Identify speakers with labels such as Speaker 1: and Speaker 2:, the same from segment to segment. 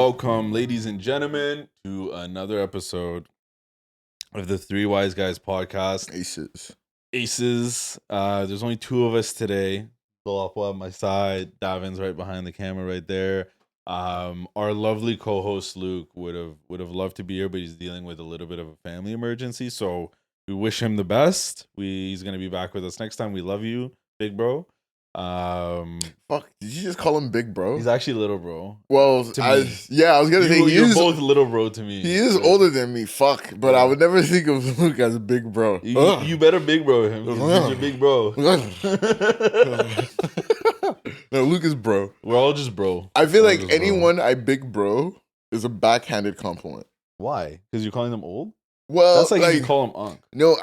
Speaker 1: welcome, ladies and gentlemen, to another episode of the Three Wise Guys podcast. Aces. There's only two of us today. Dolapo at my side, Davin's right behind the camera right there. Our lovely co-host Luke would have loved to be here, but he's dealing with a little bit of a family emergency. So we wish him the best. He's gonna be back with us next time. We love you, big bro.
Speaker 2: Fuck, did you just call him big bro?
Speaker 1: He's actually little bro.
Speaker 2: Well, I was gonna say
Speaker 1: you're both little bro to me.
Speaker 2: He is older than me. Fuck, but I would never think of Luke as big bro.
Speaker 1: You better big bro him. He's your big bro.
Speaker 2: No, Luke is bro.
Speaker 1: We're all just bro.
Speaker 2: I feel like anyone I big bro is a backhanded compliment.
Speaker 1: Why? Because you're calling them old?
Speaker 2: Well,
Speaker 1: that's like you call him Unc.
Speaker 2: No,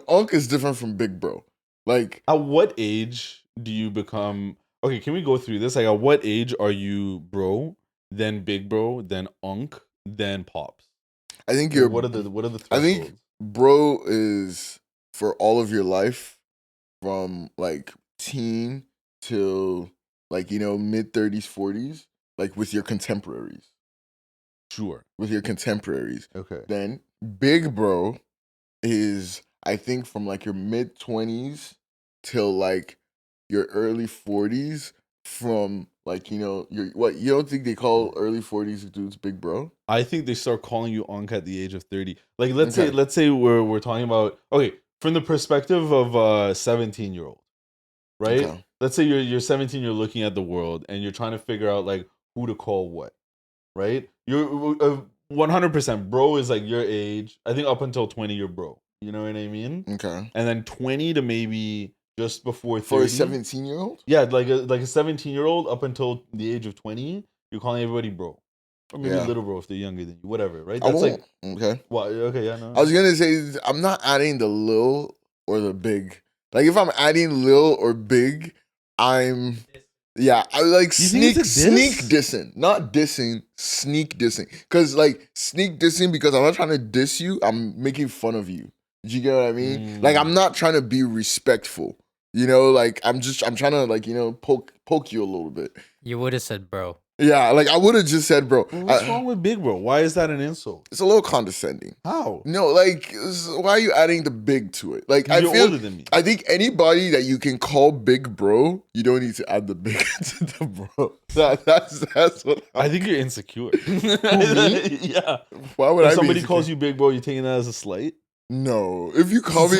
Speaker 2: Unc is different from big bro. Like,
Speaker 1: at what age do you become? Okay, can we go through this? Like, at what age are you bro, then big bro, then Unc, then pops?
Speaker 2: I think
Speaker 1: what are the thresholds?
Speaker 2: I think bro is for all of your life, from like teen till like mid 30s, 40s, like with your contemporaries.
Speaker 1: Sure,
Speaker 2: with your contemporaries.
Speaker 1: Okay.
Speaker 2: Then big bro is, I think, from like your mid 20s till like your early 40s. From like you don't think they call early 40s dudes big bro?
Speaker 1: I think they start calling you Unc at the age of 30. Like let's say we're talking about, okay, from the perspective of a 17-year-old, right? Okay. Let's say you're 17, you're looking at the world and you're trying to figure out like who to call what, right? You're 100% bro is like your age. I think up until 20 you're bro. You know what I mean?
Speaker 2: Okay.
Speaker 1: And then 20 to maybe just before 30.
Speaker 2: For a 17-year-old?
Speaker 1: Yeah, like a 17-year-old up until the age of 20, you're calling everybody bro. Or maybe little bro if they're younger than you, whatever, right? That's like
Speaker 2: okay.
Speaker 1: What? Okay, yeah, no.
Speaker 2: I was gonna say I'm not adding the lil or the big. Like if I'm adding lil or big, I like sneak dissing, not dissing, sneak dissing. Cause like sneak dissing, because I'm not trying to diss you, I'm making fun of you. Do you get what I mean? Like I'm not trying to be respectful. Like I'm trying to like poke you a little bit.
Speaker 3: You would have said bro.
Speaker 2: Yeah, like I would have just said bro.
Speaker 1: What's wrong with big bro? Why is that an insult?
Speaker 2: It's a little condescending.
Speaker 1: How?
Speaker 2: No, like why are you adding the big to it? Like
Speaker 1: you're older than me.
Speaker 2: I think anybody that you can call big bro, you don't need to add the big to the bro. That's what
Speaker 1: I think you're insecure.
Speaker 2: Who, me?
Speaker 1: Yeah.
Speaker 2: Why would
Speaker 1: if somebody calls you big bro, you taking that as a slight?
Speaker 2: No, if you call me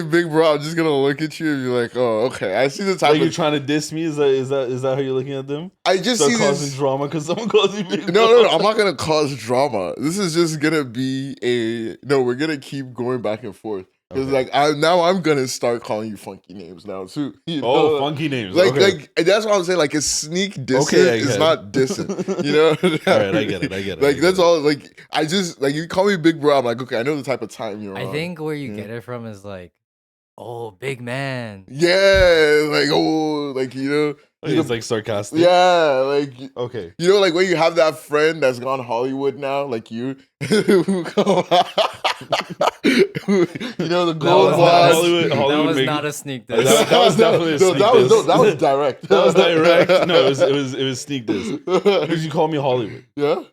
Speaker 2: big bro, I'm just gonna look at you and be like, oh, okay. I see the type.
Speaker 1: Like you're trying to diss me? Is that how you're looking at them?
Speaker 2: I just see
Speaker 1: causing drama because someone calls you big bro.
Speaker 2: No, I'm not gonna cause drama. This is just gonna be we're gonna keep going back and forth. Because I'm gonna start calling you funky names now too.
Speaker 1: Funky names.
Speaker 2: Like that's what I'm saying. Like a sneak dissing is not dissing.
Speaker 1: All right, I get it.
Speaker 2: Like that's all. Like I just like you call me big bro. I'm like, okay, I know the type of time you're on.
Speaker 3: I think where you get it from is like, oh, big man.
Speaker 2: Yeah, like
Speaker 1: it's like sarcastic.
Speaker 2: Yeah, like
Speaker 1: okay.
Speaker 2: Like when you have that friend that's gone Hollywood now, like you. The gold glass.
Speaker 3: That was not a sneak diss.
Speaker 1: That was definitely a sneak diss.
Speaker 2: That was direct.
Speaker 1: That was direct. No, it was sneak diss. Because you call me Hollywood.
Speaker 2: Yeah.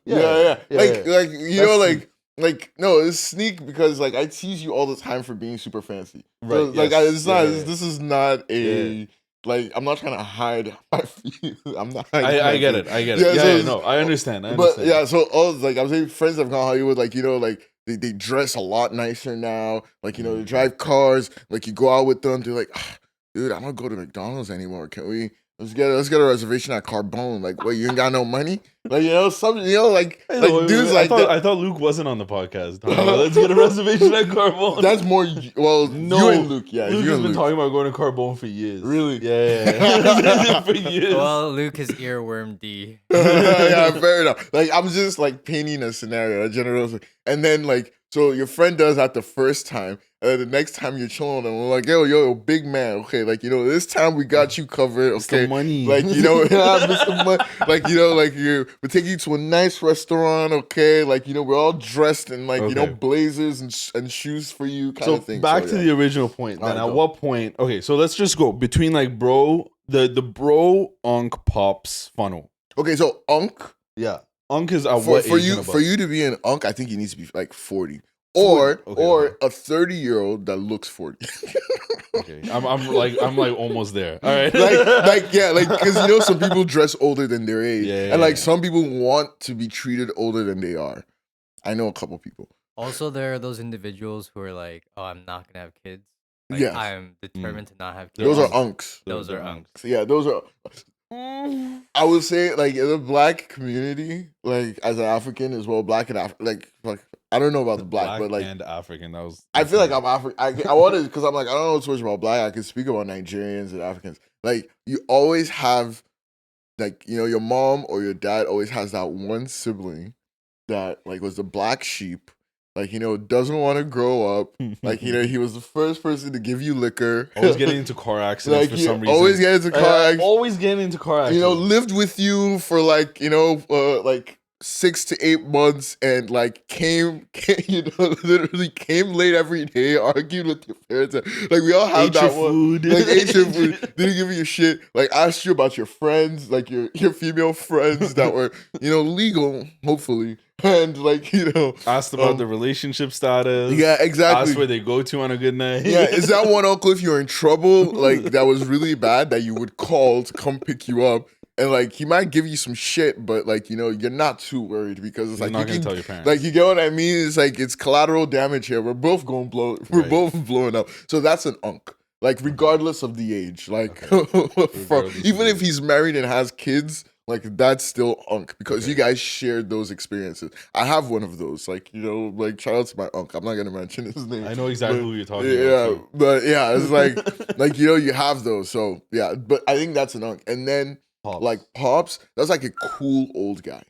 Speaker 2: Like no, it's sneak because like I tease you all the time for being super fancy. Right. So, like this is not a. Like I'm not trying to hide my feelings. I'm not.
Speaker 1: I get it. Yeah, no, I understand.
Speaker 2: But yeah, so all like I'm saying, friends that have gone Hollywood, like like they dress a lot nicer now. Like they drive cars. Like you go out with them, they're like, dude, I don't go to McDonald's anymore. Can we? Let's get a reservation at Carbone. Like, what? You ain't got no money? Like, dudes like that.
Speaker 1: I thought Luke wasn't on the podcast. Let's get a reservation at Carbone.
Speaker 2: That's more. Well, no, you and Luke. Yeah,
Speaker 1: Luke has been talking about going to Carbone for years.
Speaker 2: Really?
Speaker 1: Yeah. For years.
Speaker 3: Well, Luke is earworm D.
Speaker 2: Yeah, fair enough. Like, I'm just like painting a scenario, a general, and then like. So your friend does that the first time, and then the next time you're chilling with them, we're like, yo, big man, okay, like this time we got you covered, okay,
Speaker 1: Mr. Money,
Speaker 2: like Mr. Money, like like we're taking you to a nice restaurant, okay, like we're all dressed in like blazers and shoes for you, kind of thing.
Speaker 1: So back to the original point. Then at what point? Okay, so let's just go between like bro, the bro Unc pops funnel.
Speaker 2: Okay, so unk
Speaker 1: Yeah. Unk is at
Speaker 2: for
Speaker 1: what age
Speaker 2: you
Speaker 1: and above?
Speaker 2: for you to be an unk, I think you need to be like 40. Or
Speaker 1: 40. Okay.
Speaker 2: a 30-year-old that looks 40.
Speaker 1: Okay. I'm like almost there. All right.
Speaker 2: Because you know some people dress older than their age,
Speaker 1: Yeah,
Speaker 2: and like
Speaker 1: yeah.
Speaker 2: some people want to be treated older than they are. I know a couple people.
Speaker 3: Also, there are those individuals who are like, "Oh, I'm not gonna have kids. Like,
Speaker 2: Yes.
Speaker 3: I'm determined to not have kids."
Speaker 2: Those are unks.
Speaker 3: Those are unks.
Speaker 2: Yeah, those are. I would say like in the black community, like as an African as well, black and like I don't know about the black, but like
Speaker 1: and African. That was.
Speaker 2: I feel like I'm African. I wanted because I'm like I don't know too much about black. I can speak about Nigerians and Africans. Like you always have, like you know, your mom or your dad always has that one sibling that like was the black sheep. Like you know, doesn't want to grow up. Like you know, he was the first person to give you liquor.
Speaker 1: Always getting into car accidents
Speaker 2: like
Speaker 1: for
Speaker 2: you
Speaker 1: some reason.
Speaker 2: always get into car accidents.
Speaker 1: Always getting into car accidents.
Speaker 2: You know, lived with you for like you know, like 6 to 8 months, and like came you know, literally came late every day, argued with your parents. Like we all have
Speaker 1: ate
Speaker 2: that
Speaker 1: your
Speaker 2: one.
Speaker 1: food.
Speaker 2: Like ate your food, didn't give you shit. Like asked you about your friends, like your female friends that were you know legal, hopefully, and like you know
Speaker 1: Asked about the relationship status.
Speaker 2: Yeah, exactly.
Speaker 1: Asked where they go to on a good night.
Speaker 2: Yeah, is that one uncle if you're in trouble, like that was really bad, that you would call to come pick you up? And like he might give you some shit, but like you know you're not too worried because it's
Speaker 1: You're
Speaker 2: like
Speaker 1: not
Speaker 2: you
Speaker 1: gonna
Speaker 2: can,
Speaker 1: tell your parents.
Speaker 2: like you get what I mean. It's like it's collateral damage here. We're both going blow. We're
Speaker 1: Right.
Speaker 2: both blowing up. So that's an unk. Like regardless of the age, like even if he's married and has kids, like that's still unk because you guys shared those experiences. I have one of those. Like you know, like shout out to my unk. I'm not gonna mention his name.
Speaker 1: I know exactly who you're talking
Speaker 2: yeah,
Speaker 1: about. Too.
Speaker 2: but yeah, it's like you know you have those. So yeah, but I think that's an unk. And then
Speaker 1: Pops.
Speaker 2: like pops, that's like a cool old guy.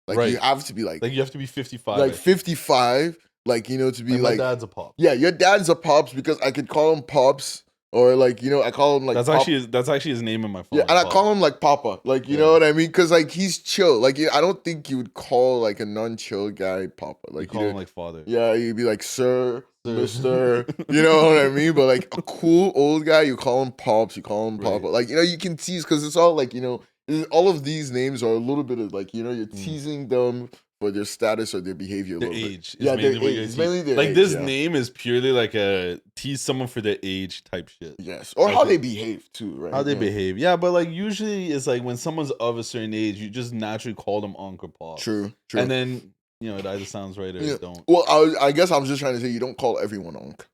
Speaker 2: Like
Speaker 1: Right.
Speaker 2: you have to be like
Speaker 1: you have to be 55.
Speaker 2: like 55. Like you know to be
Speaker 1: and
Speaker 2: like
Speaker 1: my dad's a pop.
Speaker 2: yeah, your dad's a pops because I could call him pops or like you know I call him like
Speaker 1: That's actually his name in my phone.
Speaker 2: yeah, and I call him like Papa, like you know what I mean, because like he's chill. Like I don't think you would call like a non-chill guy Papa. Like
Speaker 1: you call him like father.
Speaker 2: Yeah, you'd be like Sir, Mister. You know what I mean? But like a cool old guy, you call him Pops. You call him Papa. Like you know you can tease because it's all like you know all of these names are a little bit of like you know you're teasing them for their status or their behavior.
Speaker 1: Their age.
Speaker 2: Yeah,
Speaker 1: mainly
Speaker 2: their age. It's mainly their
Speaker 1: like
Speaker 2: age,
Speaker 1: this
Speaker 2: yeah.
Speaker 1: name is purely like a tease someone for their age type shit.
Speaker 2: Yes, or how they behave too, right?
Speaker 1: How they behave. Yeah, but like usually it's like when someone's of a certain age, you just naturally call them uncle pop.
Speaker 2: True.
Speaker 1: And then you know it either sounds right or it don't.
Speaker 2: Well, I guess I was just trying to say you don't call everyone unk.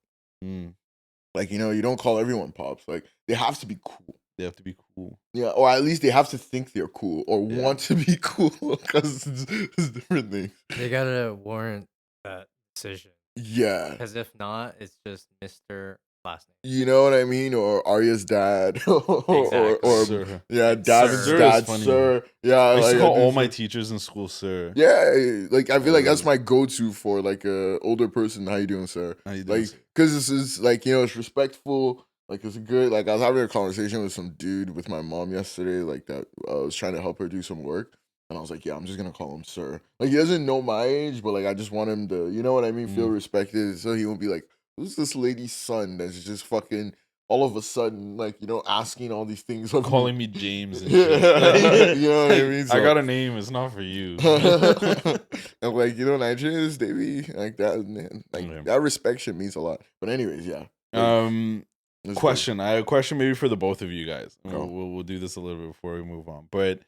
Speaker 2: Like you know you don't call everyone pops. Like they have to be cool.
Speaker 1: They have to be cool.
Speaker 2: Yeah, or at least they have to think they're cool or want to be cool because it's different things.
Speaker 3: They gotta warrant that decision.
Speaker 2: Yeah.
Speaker 3: Because if not, it's just Mr. Last name.
Speaker 2: You know what I mean? Or Arya's dad. or
Speaker 1: Sir.
Speaker 2: Yeah, David's
Speaker 1: Sir
Speaker 2: dad,
Speaker 1: is funny.
Speaker 2: sir. Yeah.
Speaker 1: I used
Speaker 2: like,
Speaker 1: to call all my teachers in school sir.
Speaker 2: Yeah, like I feel like that's my go-to for like a older person. How you doing, sir?
Speaker 1: How you doing,
Speaker 2: Like, because this is like you know it's respectful. Like it's good. Like I was having a conversation with some dude with my mom yesterday. Like that, I was trying to help her do some work, and I was like, "Yeah, I'm just gonna call him sir." Like he doesn't know my age, but like I just want him to, you know what I mean, feel respected, so he won't be like, "Who's this lady's son that's just fucking all of a sudden like you know asking all these things, of
Speaker 1: calling me James." And
Speaker 2: yeah,
Speaker 1: shit.
Speaker 2: you know what I mean. So,
Speaker 1: I got a name. It's not for you.
Speaker 2: and like you know, Nigerians they be like that, man. Like that respect shit means a lot. But anyways, yeah.
Speaker 1: Question. I have a question maybe for the both of you guys. We'll do this a little bit before we move on. But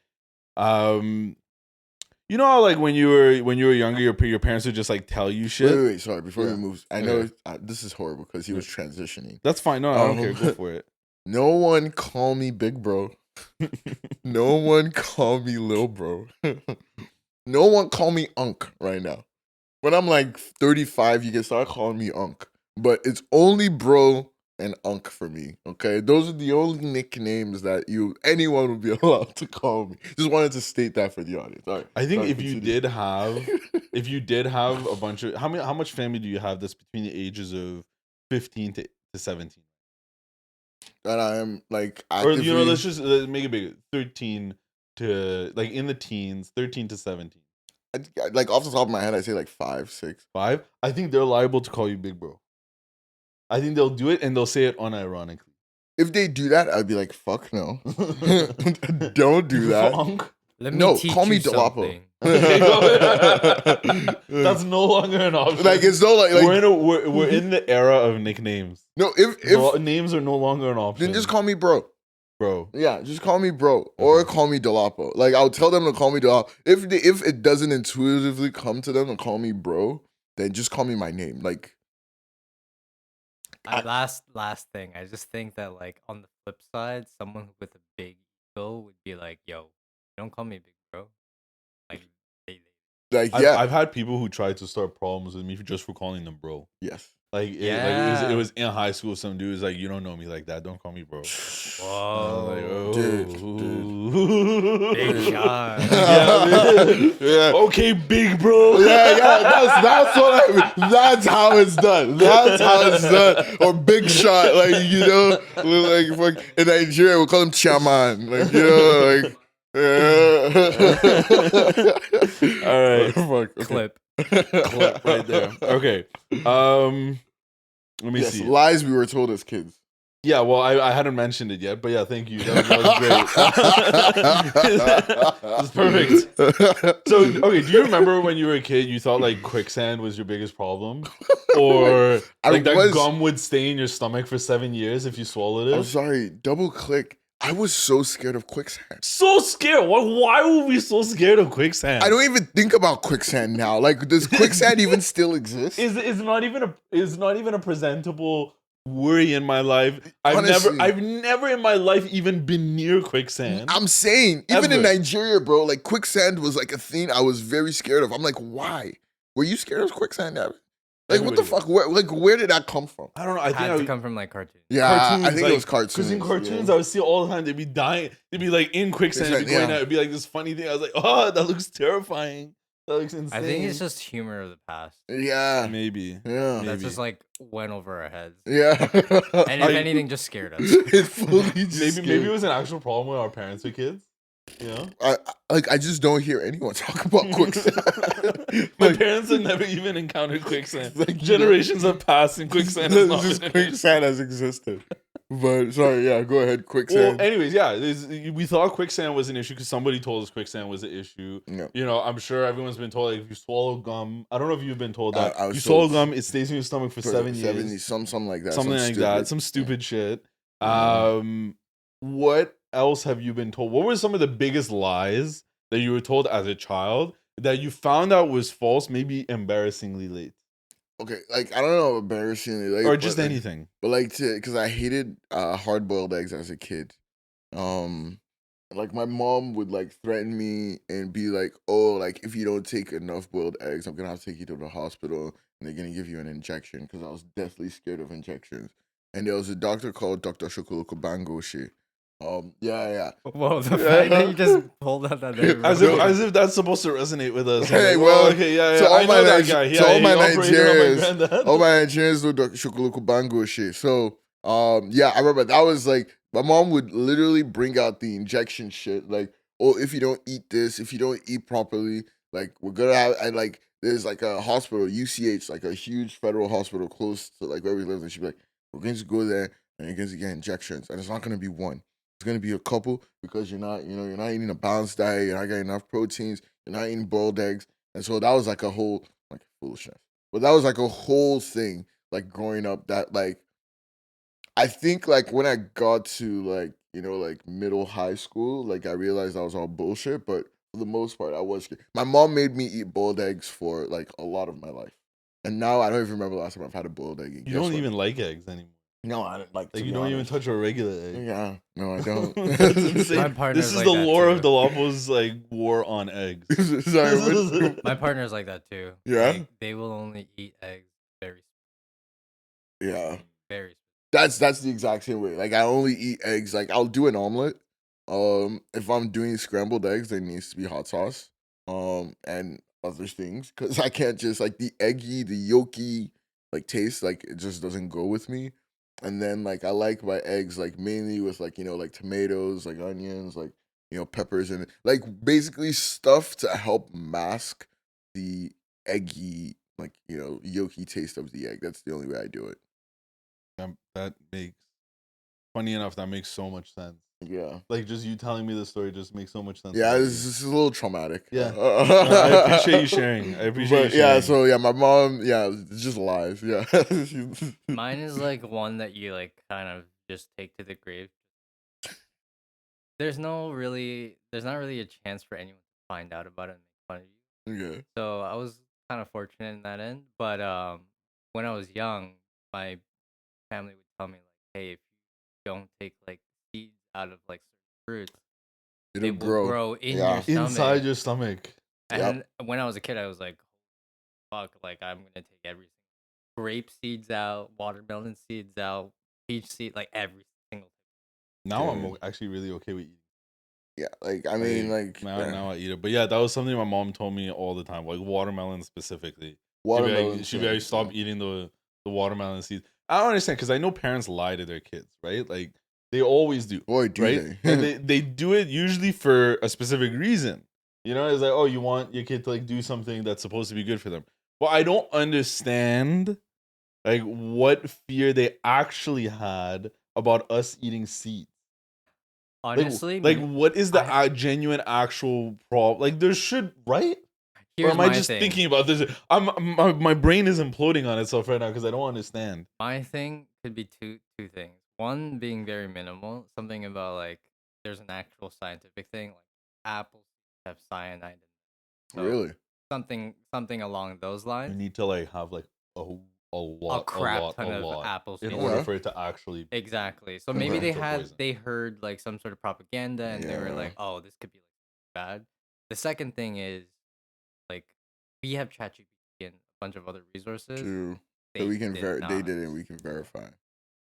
Speaker 1: you know how like when you were younger, your parents would just like tell you shit.
Speaker 2: Wait, sorry. Before we move, I know this is horrible because he was transitioning.
Speaker 1: That's fine. No, I don't care. Go for it.
Speaker 2: No one call me big bro. No one call me lil bro. No one call me unk right now. When I'm like 35, you can start calling me unk. But it's only bro and unk for me. Okay, those are the only nicknames that anyone would be allowed to call me. Just wanted to state that for the audience. All right,
Speaker 1: I think if you did have a bunch of how much family do you have that's between the ages of 15 to 17?
Speaker 2: That I am like actively,
Speaker 1: or you know, let's make it bigger. 13 to like in the teens, 13 to 17.
Speaker 2: Like off the top of my head, I say like 5, 6.
Speaker 1: 5. I think they're liable to call you big bro. I think they'll do it and they'll say it unironically.
Speaker 2: If they do that, I'd be like, fuck no. Don't do that.
Speaker 3: Let me
Speaker 2: No,
Speaker 3: teach
Speaker 2: call me
Speaker 3: you
Speaker 2: Dolapo.
Speaker 3: something.
Speaker 1: Okay, go ahead. That's no longer an option.
Speaker 2: Like it's no like
Speaker 1: we're in the era of nicknames.
Speaker 2: no if
Speaker 1: Names are no longer an option.
Speaker 2: then just call me bro.
Speaker 1: bro.
Speaker 2: Yeah, just call me bro or call me Dolapo. Like I'll tell them to call me Dolapo. If it doesn't intuitively come to them to call me bro, then just call me my name. Like
Speaker 3: Last thing, I just think that like on the flip side, someone with a big ego would be like, "Yo, don't call me big bro." Like,
Speaker 2: like
Speaker 1: I've,
Speaker 2: yeah,
Speaker 1: I've had people who tried to start problems with me just for calling them bro.
Speaker 2: yes.
Speaker 1: It was in high school. Some dude was like, "You don't know me like that. Don't call me bro."
Speaker 3: Whoa,
Speaker 2: Dude.
Speaker 3: big shot.
Speaker 2: Yeah.
Speaker 1: Okay, big bro.
Speaker 2: Yeah, that's what I mean. That's how it's done. That's how it's done. Or big shot, like like fuck, in Nigeria we call him chairman, like like.
Speaker 1: All right,
Speaker 2: Fuck, okay.
Speaker 3: Clip.
Speaker 1: clip right there. Okay, let me
Speaker 2: Yes,
Speaker 1: see.
Speaker 2: lies we were told as kids.
Speaker 1: Yeah, well, I hadn't mentioned it yet, but yeah, thank you. That was great. That's perfect. So, okay, do you remember when you were a kid, you thought like quicksand was your biggest problem, or like gum would stay in your stomach for 7 years if you swallowed it?
Speaker 2: I'm sorry, double click. I was so scared of quicksand.
Speaker 1: So scared. Why were we so scared of quicksand?
Speaker 2: I don't even think about quicksand now. Like, does quicksand even still exist?
Speaker 1: It's not even a presentable worry in my life.
Speaker 2: Honestly.
Speaker 1: I've never in my life even been near quicksand.
Speaker 2: I'm saying, even in
Speaker 1: Ever.
Speaker 2: Nigeria, bro, like quicksand was like a thing I was very scared of. I'm like, why? Were you scared of quicksand, Evan? Like,
Speaker 1: Everybody
Speaker 2: what the fuck? Where did that come from?
Speaker 1: I don't know. I
Speaker 3: It
Speaker 1: think
Speaker 3: had to come from like cartoons.
Speaker 2: Yeah,
Speaker 1: cartoons,
Speaker 2: I think
Speaker 1: like,
Speaker 2: it was cartoons.
Speaker 1: Because in cartoons,
Speaker 2: yeah.
Speaker 1: I would see all the time they'd be dying. They'd be like in quicksand. It'd be going out. It'd be like this funny thing. I was like, oh, that looks terrifying. That looks insane.
Speaker 3: I think it's just humor of the past.
Speaker 2: Yeah.
Speaker 1: Maybe.
Speaker 2: Yeah.
Speaker 3: That just like went over our heads.
Speaker 2: Yeah.
Speaker 3: And if anything, just scared us.
Speaker 2: It fully just
Speaker 1: maybe it was an actual problem when our parents were kids. You know?
Speaker 2: I just don't hear anyone talk about quicksand.
Speaker 1: My parents have never even encountered quicksand.
Speaker 2: Like,
Speaker 1: Generations have passed and quicksand has not been
Speaker 2: quicksand has existed. But sorry, yeah, go ahead. Quicksand.
Speaker 1: Well, anyways, yeah, we thought quicksand was an issue because somebody told us quicksand was an issue.
Speaker 2: Yeah.
Speaker 1: You know, I'm sure everyone's been told like if you swallow gum, I don't know if you've been told that
Speaker 2: I
Speaker 1: you swallow gum, it stays in your stomach for 7 years,
Speaker 2: something like that,
Speaker 1: something like that, some stupid shit. What else have you been told? What were some of the biggest lies that you were told as a child that you found out was false, maybe embarrassingly late?
Speaker 2: Okay, like I don't know, embarrassingly, like,
Speaker 1: Or just anything.
Speaker 2: But like because I hated hard boiled eggs as a kid. Like my mom would like threaten me and be like, "Oh, like if you don't take enough boiled eggs, I'm gonna have to take you to the hospital and they're gonna give you an injection." Because I was deathly scared of injections. And there was a doctor called Dr. Shokoloco Bangoshi. Yeah.
Speaker 3: Whoa, the fact that you just pulled out that name.
Speaker 1: As if that's supposed to resonate with us.
Speaker 2: Hey,
Speaker 1: like,
Speaker 2: well,
Speaker 1: okay, yeah.
Speaker 2: So
Speaker 1: I know that guy.
Speaker 2: So all my
Speaker 1: Nigerians,
Speaker 2: Nigerians know Dr. Shokoloco Bangoshi. So yeah, I remember that was like my mom would literally bring out the injection shit, like, oh, if you don't eat this, if you don't eat properly, like we're gonna have, and like there's like a hospital, UCH, like a huge federal hospital close to like where we live, and she'd be like, we're going to go there and you're going to get injections, and it's not gonna be one. It's gonna be a couple because you're not eating a balanced diet, you're not getting enough proteins, you're not eating boiled eggs. And so that was like a whole like foolishness. But that was like a whole thing, like growing up, that like I think like when I got to like, like middle high school, like I realized that was all bullshit. But for the most part, I was scared. My mom made me eat boiled eggs for like a lot of my life. And now I don't even remember the last time I've had a boiled egg.
Speaker 1: You don't even like eggs anymore.
Speaker 2: No, I don't like.
Speaker 1: Like you don't even touch a regular egg.
Speaker 2: Yeah, no, I don't.
Speaker 1: That's insane.
Speaker 3: My partner's
Speaker 1: this is
Speaker 3: like
Speaker 1: the
Speaker 3: that
Speaker 1: lore
Speaker 3: too.
Speaker 1: of Dolapo's like war on eggs.
Speaker 2: Sorry,
Speaker 3: My partner's like that too.
Speaker 2: Yeah?
Speaker 3: Like, they will only eat eggs very,
Speaker 2: yeah,
Speaker 3: very.
Speaker 2: that's the exact same way. Like I only eat eggs. Like I'll do an omelet. If I'm doing scrambled eggs, there needs to be hot sauce. And other things because I can't just like the eggy, the yolky like taste. Like it just doesn't go with me. And then like I like my eggs like mainly with like like tomatoes, like onions, like peppers, and like basically stuff to help mask the eggy like yolky taste of the egg. That's the only way I do it.
Speaker 1: That makes, funny enough, that makes so much sense.
Speaker 2: Yeah.
Speaker 1: Like, just you telling me the story just makes so much sense.
Speaker 2: Yeah, this is a little traumatic.
Speaker 1: Yeah. I appreciate you sharing.
Speaker 2: So yeah, my mom, it's just lies. Yeah.
Speaker 3: Mine is like one that you like kind of just take to the grave. There's not really a chance for anyone to find out about it and make fun of you.
Speaker 2: Okay.
Speaker 3: So I was kind of fortunate in that end. But when I was young, my family would tell me like, hey, if you don't take like seeds out of like certain fruits,
Speaker 2: It'll
Speaker 3: they will
Speaker 2: grow.
Speaker 3: grow in
Speaker 2: Yeah.
Speaker 3: your stomach.
Speaker 1: inside your stomach.
Speaker 3: And when I was a kid, I was like, fuck, like I'm gonna take everything. Grape seeds out, watermelon seeds out, peach seed, like every single thing.
Speaker 1: Now I'm
Speaker 2: Dude.
Speaker 1: actually really okay with eating.
Speaker 2: Yeah, like I mean, like
Speaker 1: now I eat it, but yeah, that was something my mom told me all the time, like watermelon specifically.
Speaker 2: watermelon.
Speaker 1: She'd be like, stop eating the watermelon seeds. I don't understand because I know parents lie to their kids, right? Like they always do.
Speaker 2: Boy, do
Speaker 1: right?
Speaker 2: they?
Speaker 1: And they do it usually for a specific reason. You know, it's like, oh, you want your kid to like do something that's supposed to be good for them. But I don't understand like what fear they actually had about us eating seeds.
Speaker 3: Honestly,
Speaker 1: like what is the genuine actual problem? Like there should, right? Or am I just thinking about this? My brain is imploding on itself right now because I don't understand.
Speaker 3: My thing could be two things. One being very minimal, something about like there's an actual scientific thing, like apples have cyanide in them. So
Speaker 2: Really?
Speaker 3: something along those
Speaker 1: You
Speaker 3: lines.
Speaker 1: need to like have like a lot
Speaker 3: of apple
Speaker 1: in
Speaker 3: seeds.
Speaker 1: order for it to actually
Speaker 3: Exactly. So maybe they heard like some sort of propaganda and they were like, oh, this could be like bad. The second thing is like we have ChatGPT and a bunch of other resources.
Speaker 2: True. So we can they didn't. We can verify.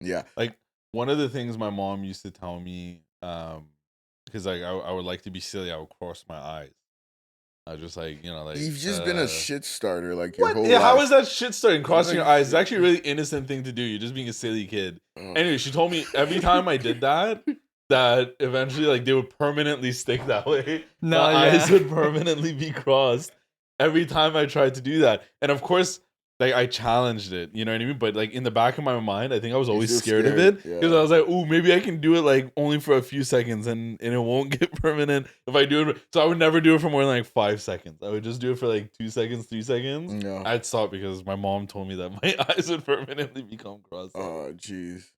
Speaker 2: Yeah.
Speaker 1: Like one of the things my mom used to tell me, because like I would like to be silly, I would cross my eyes. I was just like, you know, like
Speaker 2: you've just been a shit starter like your whole life.
Speaker 1: How is that shit starting? Crossing your eyes. It's actually a really innocent thing to do. You're just being a silly kid. Anyway, she told me every time I did that, that eventually like they would permanently stick that way. My eyes would permanently be crossed every time I tried to do that. And of course, like I challenged it, you know what I mean? But like in the back of my mind, I think I was always scared of it because I was like, "Oh, maybe I can do it like only for a few seconds, and it won't get permanent if I do it." So I would never do it for more than like 5 seconds. I would just do it for like 2 seconds, 3 seconds.
Speaker 2: No.
Speaker 1: I'd stop because my mom told me that my eyes would permanently become crossed.
Speaker 2: Oh, jeez.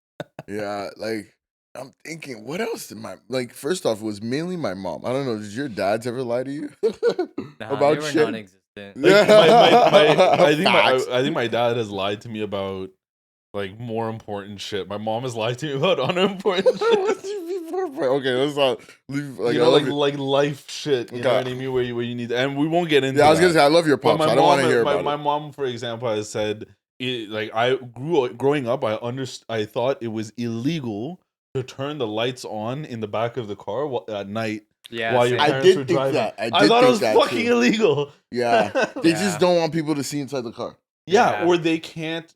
Speaker 2: Yeah, like I'm thinking, what else did first off, it was mainly my mom. I don't know, did your dads ever lie to you
Speaker 3: about they were shit? Non-existent.
Speaker 1: Like, I think my dad has lied to me about like more important shit. My mom has lied to me about unimportant shit.
Speaker 2: Okay, let's not leave. Like,
Speaker 1: you know, like life shit. You know what I mean? Where you need, and we won't get into.
Speaker 2: Yeah, I was gonna say I love your pops. I don't want to hear about it.
Speaker 1: My mom, for example, has said, like growing up, I thought it was illegal to turn the lights on in the back of the car at night.
Speaker 3: Yeah,
Speaker 1: while your parents were driving. I thought it was fucking illegal.
Speaker 2: Yeah, they just don't want people to see inside the car.
Speaker 1: Yeah, or they can't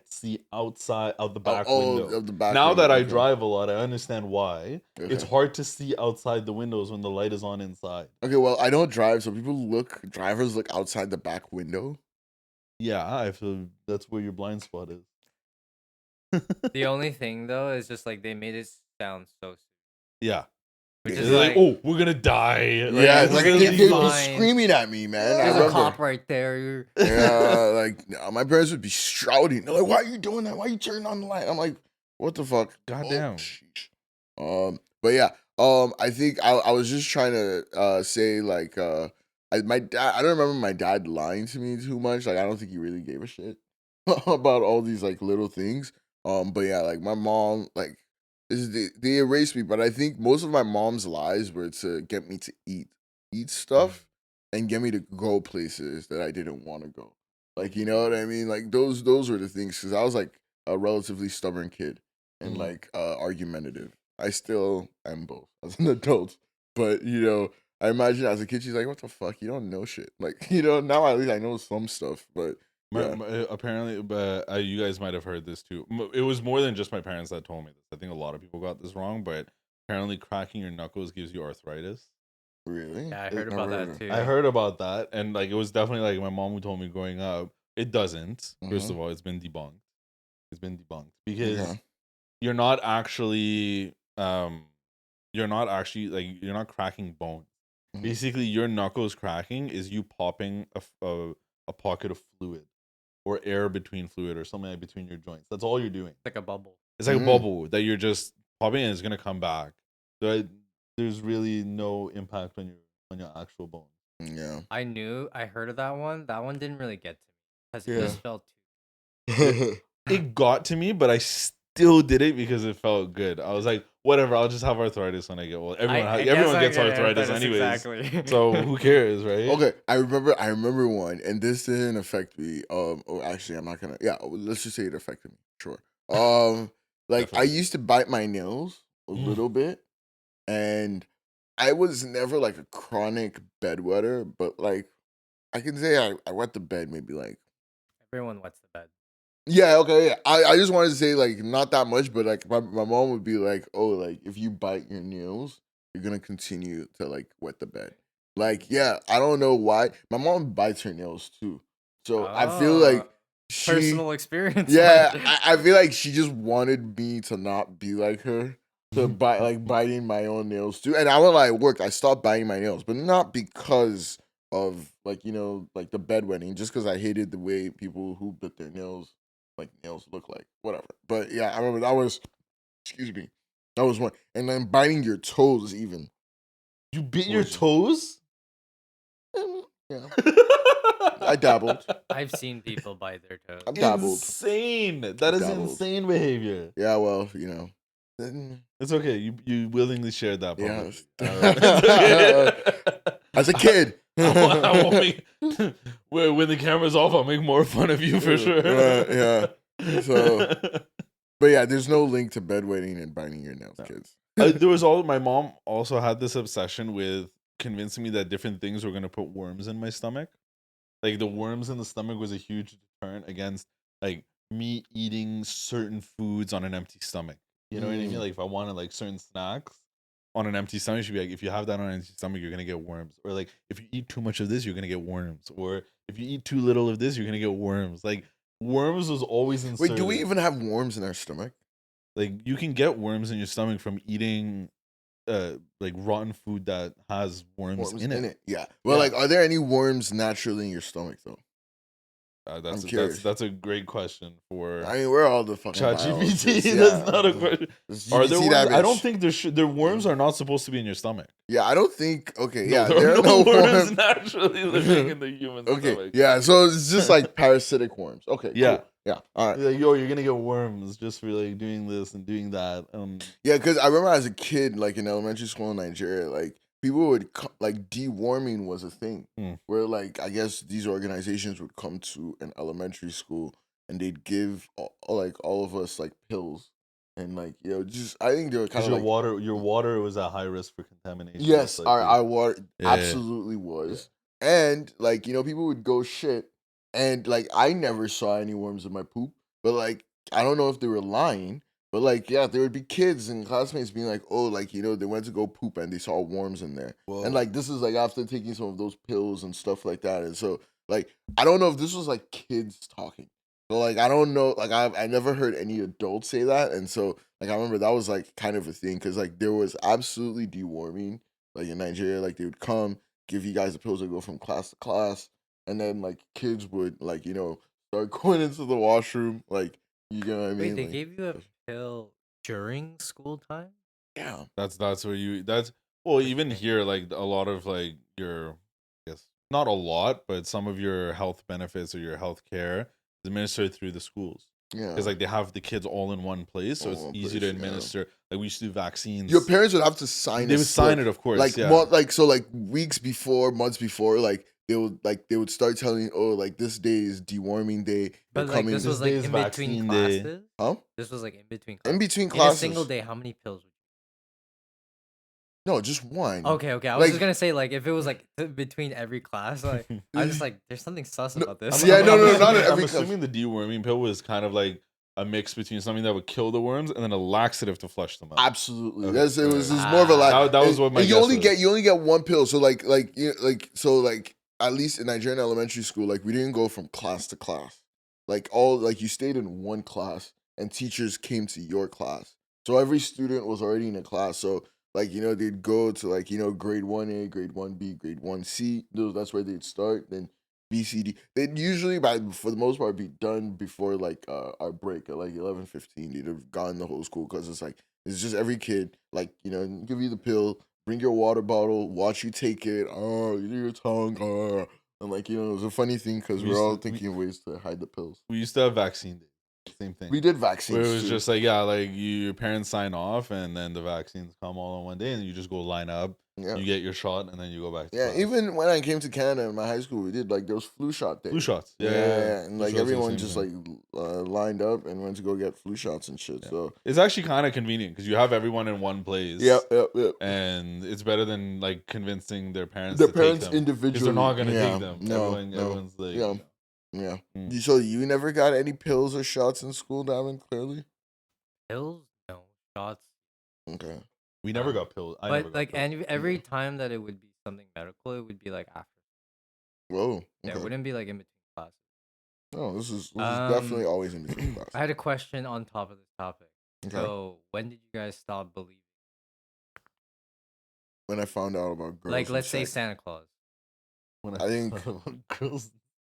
Speaker 1: see outside of the back window. Of the back window. That I drive a lot, I understand why. Okay. It's hard to see outside the windows when the light is on inside.
Speaker 2: Okay, well, I don't drive, so drivers look outside the back window.
Speaker 1: Yeah, I feel that's where your blind spot is.
Speaker 3: The only thing though is just like they made it sound so stupid.
Speaker 1: Yeah. Which is like, oh, we're gonna die.
Speaker 2: Like, yeah, it's like they were screaming at me, man.
Speaker 3: There's a cop right there.
Speaker 2: Yeah, like my parents would be shouting. They're like, "Why are you doing that? Why are you turning on the light?" I'm like, "What the fuck?"
Speaker 1: Goddamn.
Speaker 2: But yeah, I think I was just trying to say like, my dad. I don't remember my dad lying to me too much. Like, I don't think he really gave a shit about all these like little things. But yeah, like my mom, like. They erased me, but I think most of my mom's lies were to get me to eat stuff and get me to go places that I didn't want to go. Like, you know what I mean? Like those were the things because I was like a relatively stubborn kid and like argumentative. I still am both as an adult, but you know, I imagine as a kid she's like, "What the fuck? You don't know shit." Like, you know, now at least I know some stuff, but.
Speaker 1: Apparently, but you guys might have heard this too. It was more than just my parents that told me this. I think a lot of people got this wrong, but apparently cracking your knuckles gives you arthritis.
Speaker 2: Really?
Speaker 3: Yeah, I heard about that too.
Speaker 1: I heard about that, and like it was definitely like my mom who told me growing up. It doesn't. First of all, it's been debunked. It's been debunked because you're not actually you're not actually like you're not cracking bone. Basically, your knuckles cracking is you popping a pocket of fluid or air between fluid or something like between your joints. That's all you're doing.
Speaker 3: Like a bubble.
Speaker 1: It's like a bubble that you're just popping and it's gonna come back. So there's really no impact on your actual bone.
Speaker 2: Yeah.
Speaker 3: I heard of that one. That one didn't really get to me because it just felt
Speaker 1: too. It got to me, but I still did it because it felt good. I was like, whatever, I'll just have arthritis when I get old. Everyone gets arthritis anyways. Exactly. So who cares, right?
Speaker 2: Okay, I remember one, and this didn't affect me. Actually, I'm not gonna. Yeah, let's just say it affected me. Sure. Like I used to bite my nails a little bit, and I was never like a chronic bedwetter, but like I can say I wet the bed maybe like.
Speaker 3: Everyone wets the bed.
Speaker 2: Yeah, okay, yeah. I just wanted to say like not that much, but like my mom would be like, oh, like if you bite your nails, you're gonna continue to like wet the bed. Like, yeah, I don't know why. My mom bites her nails too. So I feel like
Speaker 3: personal experience.
Speaker 2: Yeah, I feel like she just wanted me to not be like her. To bite like biting my own nails too. And I when I worked, I stopped biting my nails, but not because of like, like the bedwetting, just because I hated the way people who bit their nails look like. Whatever. But yeah, I remember that was that was one. And then biting your toes even.
Speaker 1: You bit your toes?
Speaker 2: Yeah. I dabbled.
Speaker 3: I've seen people bite their toes.
Speaker 2: I've dabbled.
Speaker 1: Insane. That is insane behavior.
Speaker 2: Yeah, well,
Speaker 1: it's okay. You willingly shared that.
Speaker 2: Yeah. Okay. As a kid.
Speaker 1: I won't make, when the camera's off, I'll make more fun of you for sure.
Speaker 2: Yeah. So, but yeah, there's no link to bedwetting and biting your nails, kids.
Speaker 1: My mom also had this obsession with convincing me that different things were going to put worms in my stomach. Like the worms in the stomach was a huge deterrent against like me eating certain foods on an empty stomach. You know what I mean? Like if I wanted like certain snacks on an empty stomach, she'd be like, if you have that on an empty stomach, you're gonna get worms. Or like if you eat too much of this, you're gonna get worms. Or if you eat too little of this, you're gonna get worms. Like worms was always inserted.
Speaker 2: Wait, do we even have worms in our stomach?
Speaker 1: Like you can get worms in your stomach from eating like rotten food that has worms in it.
Speaker 2: Yeah. Well, like, are there any worms naturally in your stomach though?
Speaker 1: That's a great question for.
Speaker 2: I mean, we're all the fucking
Speaker 1: ChatGPT. Yeah. That's not a question. Are there worms? I don't think their worms are not supposed to be in your stomach.
Speaker 2: Yeah, I don't think. Okay,
Speaker 1: no,
Speaker 2: yeah,
Speaker 1: there are no worms naturally living in the human stomach.
Speaker 2: Yeah, so it's just like parasitic worms. Okay,
Speaker 1: yeah.
Speaker 2: Cool. Yeah, all right.
Speaker 1: Like, you're gonna get worms just for like doing this and doing that.
Speaker 2: Yeah, because I remember as a kid, like in elementary school in Nigeria, like people would like deworming was a thing where like I guess these organizations would come to an elementary school and they'd give all of us like pills and like just I think they were kind of
Speaker 1: like your water was at high risk for contamination.
Speaker 2: Yes, our water absolutely was, and like people would go shit. And, like, I never saw any worms in my poop. But, like, I don't know if they were lying. But, like, yeah, there would be kids and classmates being like, oh, like, they went to go poop and they saw worms in there. Whoa. And, like, this is, like, after taking some of those pills and stuff like that. And so, like, I don't know if this was, like, kids talking. So, like, I don't know. Like, I never heard any adults say that. And so, like, I remember that was, like, kind of a thing. Because, like, there was absolutely deworming. Like, in Nigeria, like, they would come, give you guys the pills that go from class to class. And then, like, kids would, like, start going into the washroom. Like, you know what I mean?
Speaker 3: Wait, they
Speaker 2: like,
Speaker 3: gave you a pill during school time?
Speaker 2: Yeah.
Speaker 1: That's where even here, like, a lot of, like, I guess, not a lot, but some of your health benefits or your health care is administered through the schools. Yeah. Because, like, they have the kids all in one place, so it's easy to administer. Yeah. Like, we used to do vaccines.
Speaker 2: Your parents would have to sign it.
Speaker 1: They would sign it, of course,
Speaker 2: like, weeks before, months before, like, they would start telling you, oh, like this day is deworming day.
Speaker 3: But like this was like in between classes.
Speaker 2: Huh?
Speaker 3: This was like in between classes.
Speaker 2: In between classes.
Speaker 3: In a single day, how many pills would
Speaker 2: you? No, just one.
Speaker 3: Okay. I was just gonna say like if it was like between every class, like I was just like there's something sus about this.
Speaker 2: Yeah, no, not every.
Speaker 1: I'm assuming the deworming pill was kind of like a mix between something that would kill the worms and then a laxative to flush them out.
Speaker 2: Absolutely, it was more of a laxative.
Speaker 1: That was what my.
Speaker 2: You only get one pill, so like at least in Nigerian elementary school, like we didn't go from class to class. Like you stayed in one class and teachers came to your class. So every student was already in a class. So like, they'd go to, like, grade 1A, grade 1B, grade 1C. That's where they'd start. Then BCD. They'd usually, for the most part, be done before, like, our break at, like, 11:15. They'd have gone the whole school because it's, like, it's just every kid, like, give you the pill, bring your water bottle, watch you take it. Oh, your tongue. Oh. And, like, it was a funny thing because we're all thinking of ways to hide the pills.
Speaker 1: We used to have vaccine day. Same thing.
Speaker 2: We did vaccines
Speaker 1: where it was
Speaker 2: too.
Speaker 1: just like, yeah, like your parents sign off and then the vaccines come all in one day and you just go line up. Yeah. You get your shot and then you go back to class.
Speaker 2: Even when I came to Canada in my high school, we did like those flu shot days.
Speaker 1: Flu shots. Yeah.
Speaker 2: And like everyone just like lined up and went to go get flu shots and shit. Yeah. So
Speaker 1: it's actually kind of convenient because you have everyone in one place.
Speaker 2: Yep.
Speaker 1: And it's better than like convincing their parents
Speaker 2: individually.
Speaker 1: Because they're not going to take them. No, everyone's like...
Speaker 2: Yeah. So you never got any pills or shots in school, Davin, clearly?
Speaker 3: Pills? No. Shots?
Speaker 2: Okay.
Speaker 1: We never got pills.
Speaker 3: But like every time that it would be something medical, it would be like after.
Speaker 2: Whoa. Okay.
Speaker 3: Yeah, it wouldn't be like in between classes.
Speaker 2: No, this is definitely always in between classes.
Speaker 3: I had a question on top of this topic. Okay. So when did you guys stop believing?
Speaker 2: When I found out about girls.
Speaker 3: Like, let's say Santa Claus.
Speaker 2: I think
Speaker 1: girls.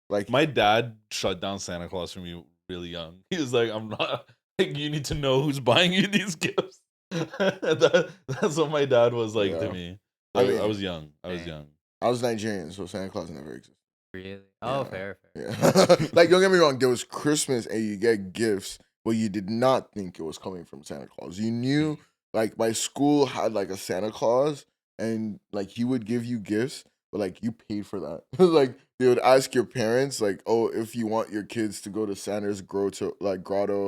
Speaker 1: Like, my dad shut down Santa Claus for me really young. He was like, I'm not, like, you need to know who's buying you these gifts. That's what my dad was like to me. Like, I was young. I
Speaker 2: was Nigerian, so Santa Claus never existed.
Speaker 3: Really? Oh, fair.
Speaker 2: Yeah. Like, don't get me wrong, there was Christmas and you get gifts, but you did not think it was coming from Santa Claus. You knew, like, my school had, like, a Santa Claus, and, like, he would give you gifts, but, like, you paid for that. Like, they would ask your parents, like, oh, if you want your kids to go to Santa's grotto, I don't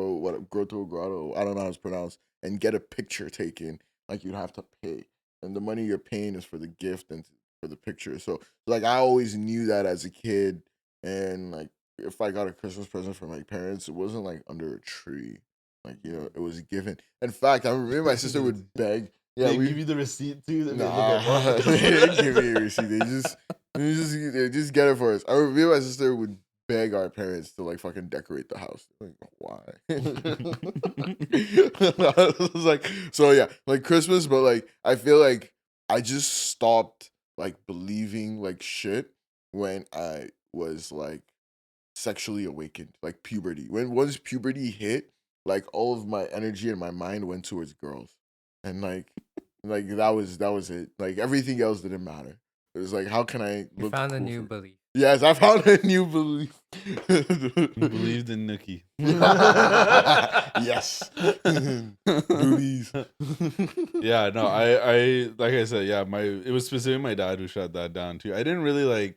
Speaker 2: know how it's pronounced, and get a picture taken, like, you'd have to pay. And the money you're paying is for the gift and for the picture. So, like, I always knew that as a kid. And, like, if I got a Christmas present from my parents, it wasn't, like, under a tree. Like, it was given. In fact, I remember my sister would beg.
Speaker 1: Yeah, they give you the receipt too.
Speaker 2: Nah, they didn't give me a receipt. They just get it for us. I remember my sister would beg our parents to like fucking decorate the house. Like, why? I was like, so yeah, like Christmas, but like I feel like I just stopped like believing like shit when I was like sexually awakened, like puberty. Once puberty hit, like all of my energy and my mind went towards girls. And like that was it. Like everything else didn't matter. It was like, how can I
Speaker 3: look? You found a new belief.
Speaker 2: Yes, I found a new belief.
Speaker 1: You believed in Nookie.
Speaker 2: Yes. Boobies.
Speaker 1: Yeah, no, I like I said, yeah, it was specifically my dad who shut that down too. I didn't really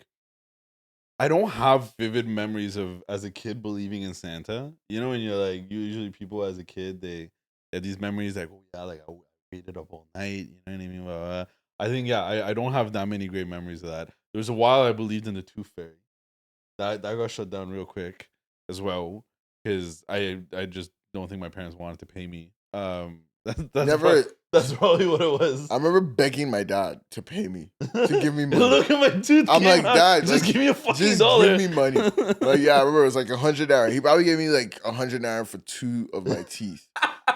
Speaker 1: I don't have vivid memories of as a kid believing in Santa. You know, when you're like, usually people as a kid, they have these memories like, oh yeah, like I waited up all night. You know what I mean? Blah, blah, blah. I think, yeah, I don't have that many great memories of that. There was a while I believed in the Tooth Fairy. That got shut down real quick as well because I just don't think my parents wanted to pay me. That's probably what it was.
Speaker 2: I remember begging my dad to pay me, to give me money.
Speaker 1: Look at my tooth.
Speaker 2: I'm like, Dad,
Speaker 1: just give me a fucking dollar.
Speaker 2: Just give me money. Like, yeah, I remember it was like 100 naira. He probably gave me like 100 naira for 2 of my teeth.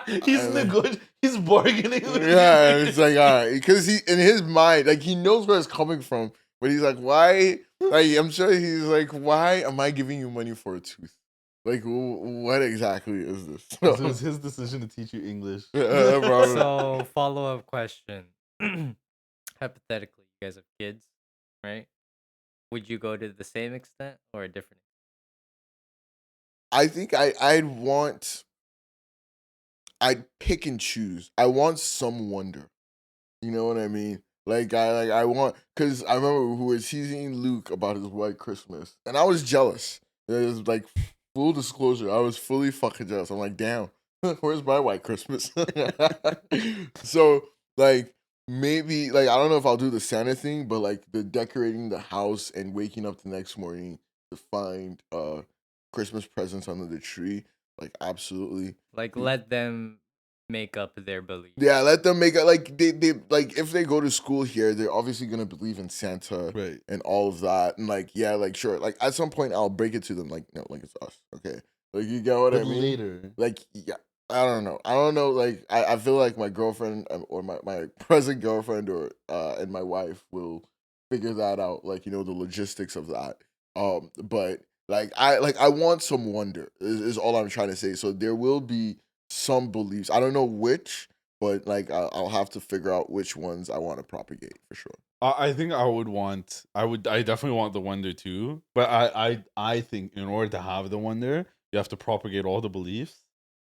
Speaker 1: He's bargaining.
Speaker 2: Yeah, it's like, all right, because he in his mind, like he knows where it's coming from, but he's like, why? Like, I'm sure he's like, why am I giving you money for a tooth? Like, what exactly is this?
Speaker 1: So it was his decision to teach you English.
Speaker 3: So, follow-up question. Hypothetically, you guys have kids, right? Would you go to the same extent or a different extent?
Speaker 2: I think I'd pick and choose. I want some wonder. You know what I mean? Like, I want, because I remember who was teasing Luke about his white Christmas, and I was jealous. It was like, full disclosure, I was fully fucking jealous. I'm like, damn, where's my white Christmas? So, like, maybe, like, I don't know if I'll do the Santa thing, but, like, the decorating the house and waking up the next morning to find Christmas presents under the tree, like, absolutely.
Speaker 3: Like, let them make up their belief.
Speaker 2: Yeah, let them make it. Like, they like, if they go to school here, they're obviously gonna believe in Santa,
Speaker 1: right,
Speaker 2: and all of that. And like, yeah, like, sure, like at some point I'll break it to them, like, no, like, it's us, okay, like, you get what I mean?
Speaker 1: Later,
Speaker 2: like, yeah, I don't know. Like I feel like my girlfriend or my present girlfriend or and my wife will figure that out. Like the logistics of that. But I want some wonder is all I'm trying to say. So there will be some beliefs. I don't know which, but like I'll have to figure out which ones I want to propagate for sure.
Speaker 1: I think I definitely want the wonder too. But I think in order to have the wonder, you have to propagate all the beliefs.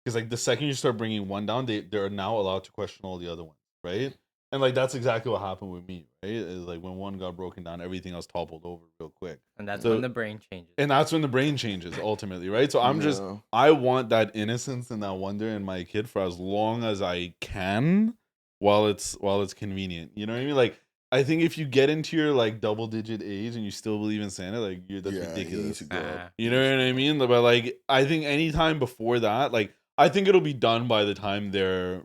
Speaker 1: Because like the second you start bringing one down, they're now allowed to question all the other ones, right? And like that's exactly what happened with me, right? Is like when one got broken down, everything else toppled over real quick.
Speaker 3: And that's when the brain changes.
Speaker 1: And that's when the brain changes ultimately, right? So I want that innocence and that wonder in my kid for as long as I can while it's convenient. You know what I mean? Like I think if you get into your like double digit age and you still believe in Santa, like that's ridiculous. You know what I mean? But like I think anytime before that, like I think it'll be done by the time they're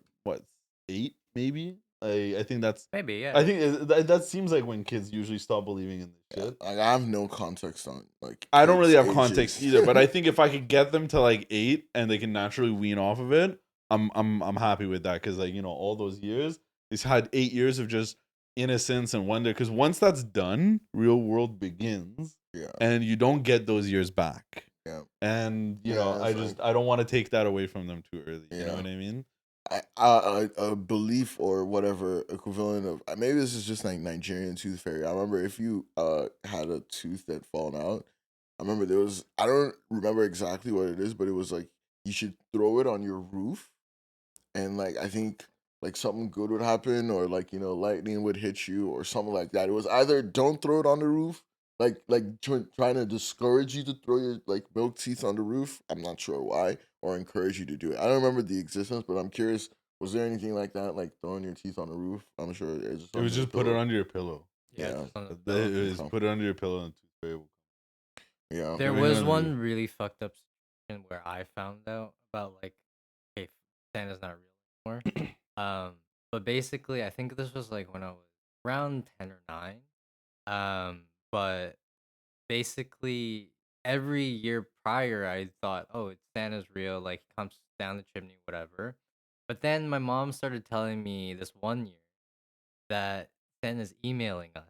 Speaker 1: 8 maybe. I think that's
Speaker 3: maybe, yeah.
Speaker 1: I think that seems like when kids usually stop believing in this shit.
Speaker 2: Like, I have no context on like.
Speaker 1: I don't really have context either, but I think if I could get them to like 8 and they can naturally wean off of it, I'm happy with that because like all those years, they've had 8 years of just innocence and wonder. Because once that's done, real world begins, and you don't get those years back. Yeah, and I don't want to take that away from them too early. You know what I mean?
Speaker 2: A belief or whatever equivalent of maybe this is just like Nigerian tooth fairy. I remember if you had a tooth that fallen out, I remember there was I don't remember exactly what it is, but it was like you should throw it on your roof, and like I think like something good would happen, or like lightning would hit you or something like that. It was either don't throw it on the roof, like trying to discourage you to throw your like milk teeth on the roof. I'm not sure why, or encourage you to do it. I don't remember the existence, but I'm curious. Was there anything like that, like throwing your teeth on the roof? I'm sure it
Speaker 1: was just put it under your pillow.
Speaker 3: Yeah,
Speaker 1: it was put it under your pillow and tooth fairy will come.
Speaker 3: Yeah, there was one really fucked up situation where I found out about like, hey, Santa's not real anymore. But basically, I think this was like when I was around 10 or 9. But basically, every year prior, I thought, oh, it's Santa's real. Like, he comes down the chimney, whatever. But then my mom started telling me this one year that Santa's emailing us.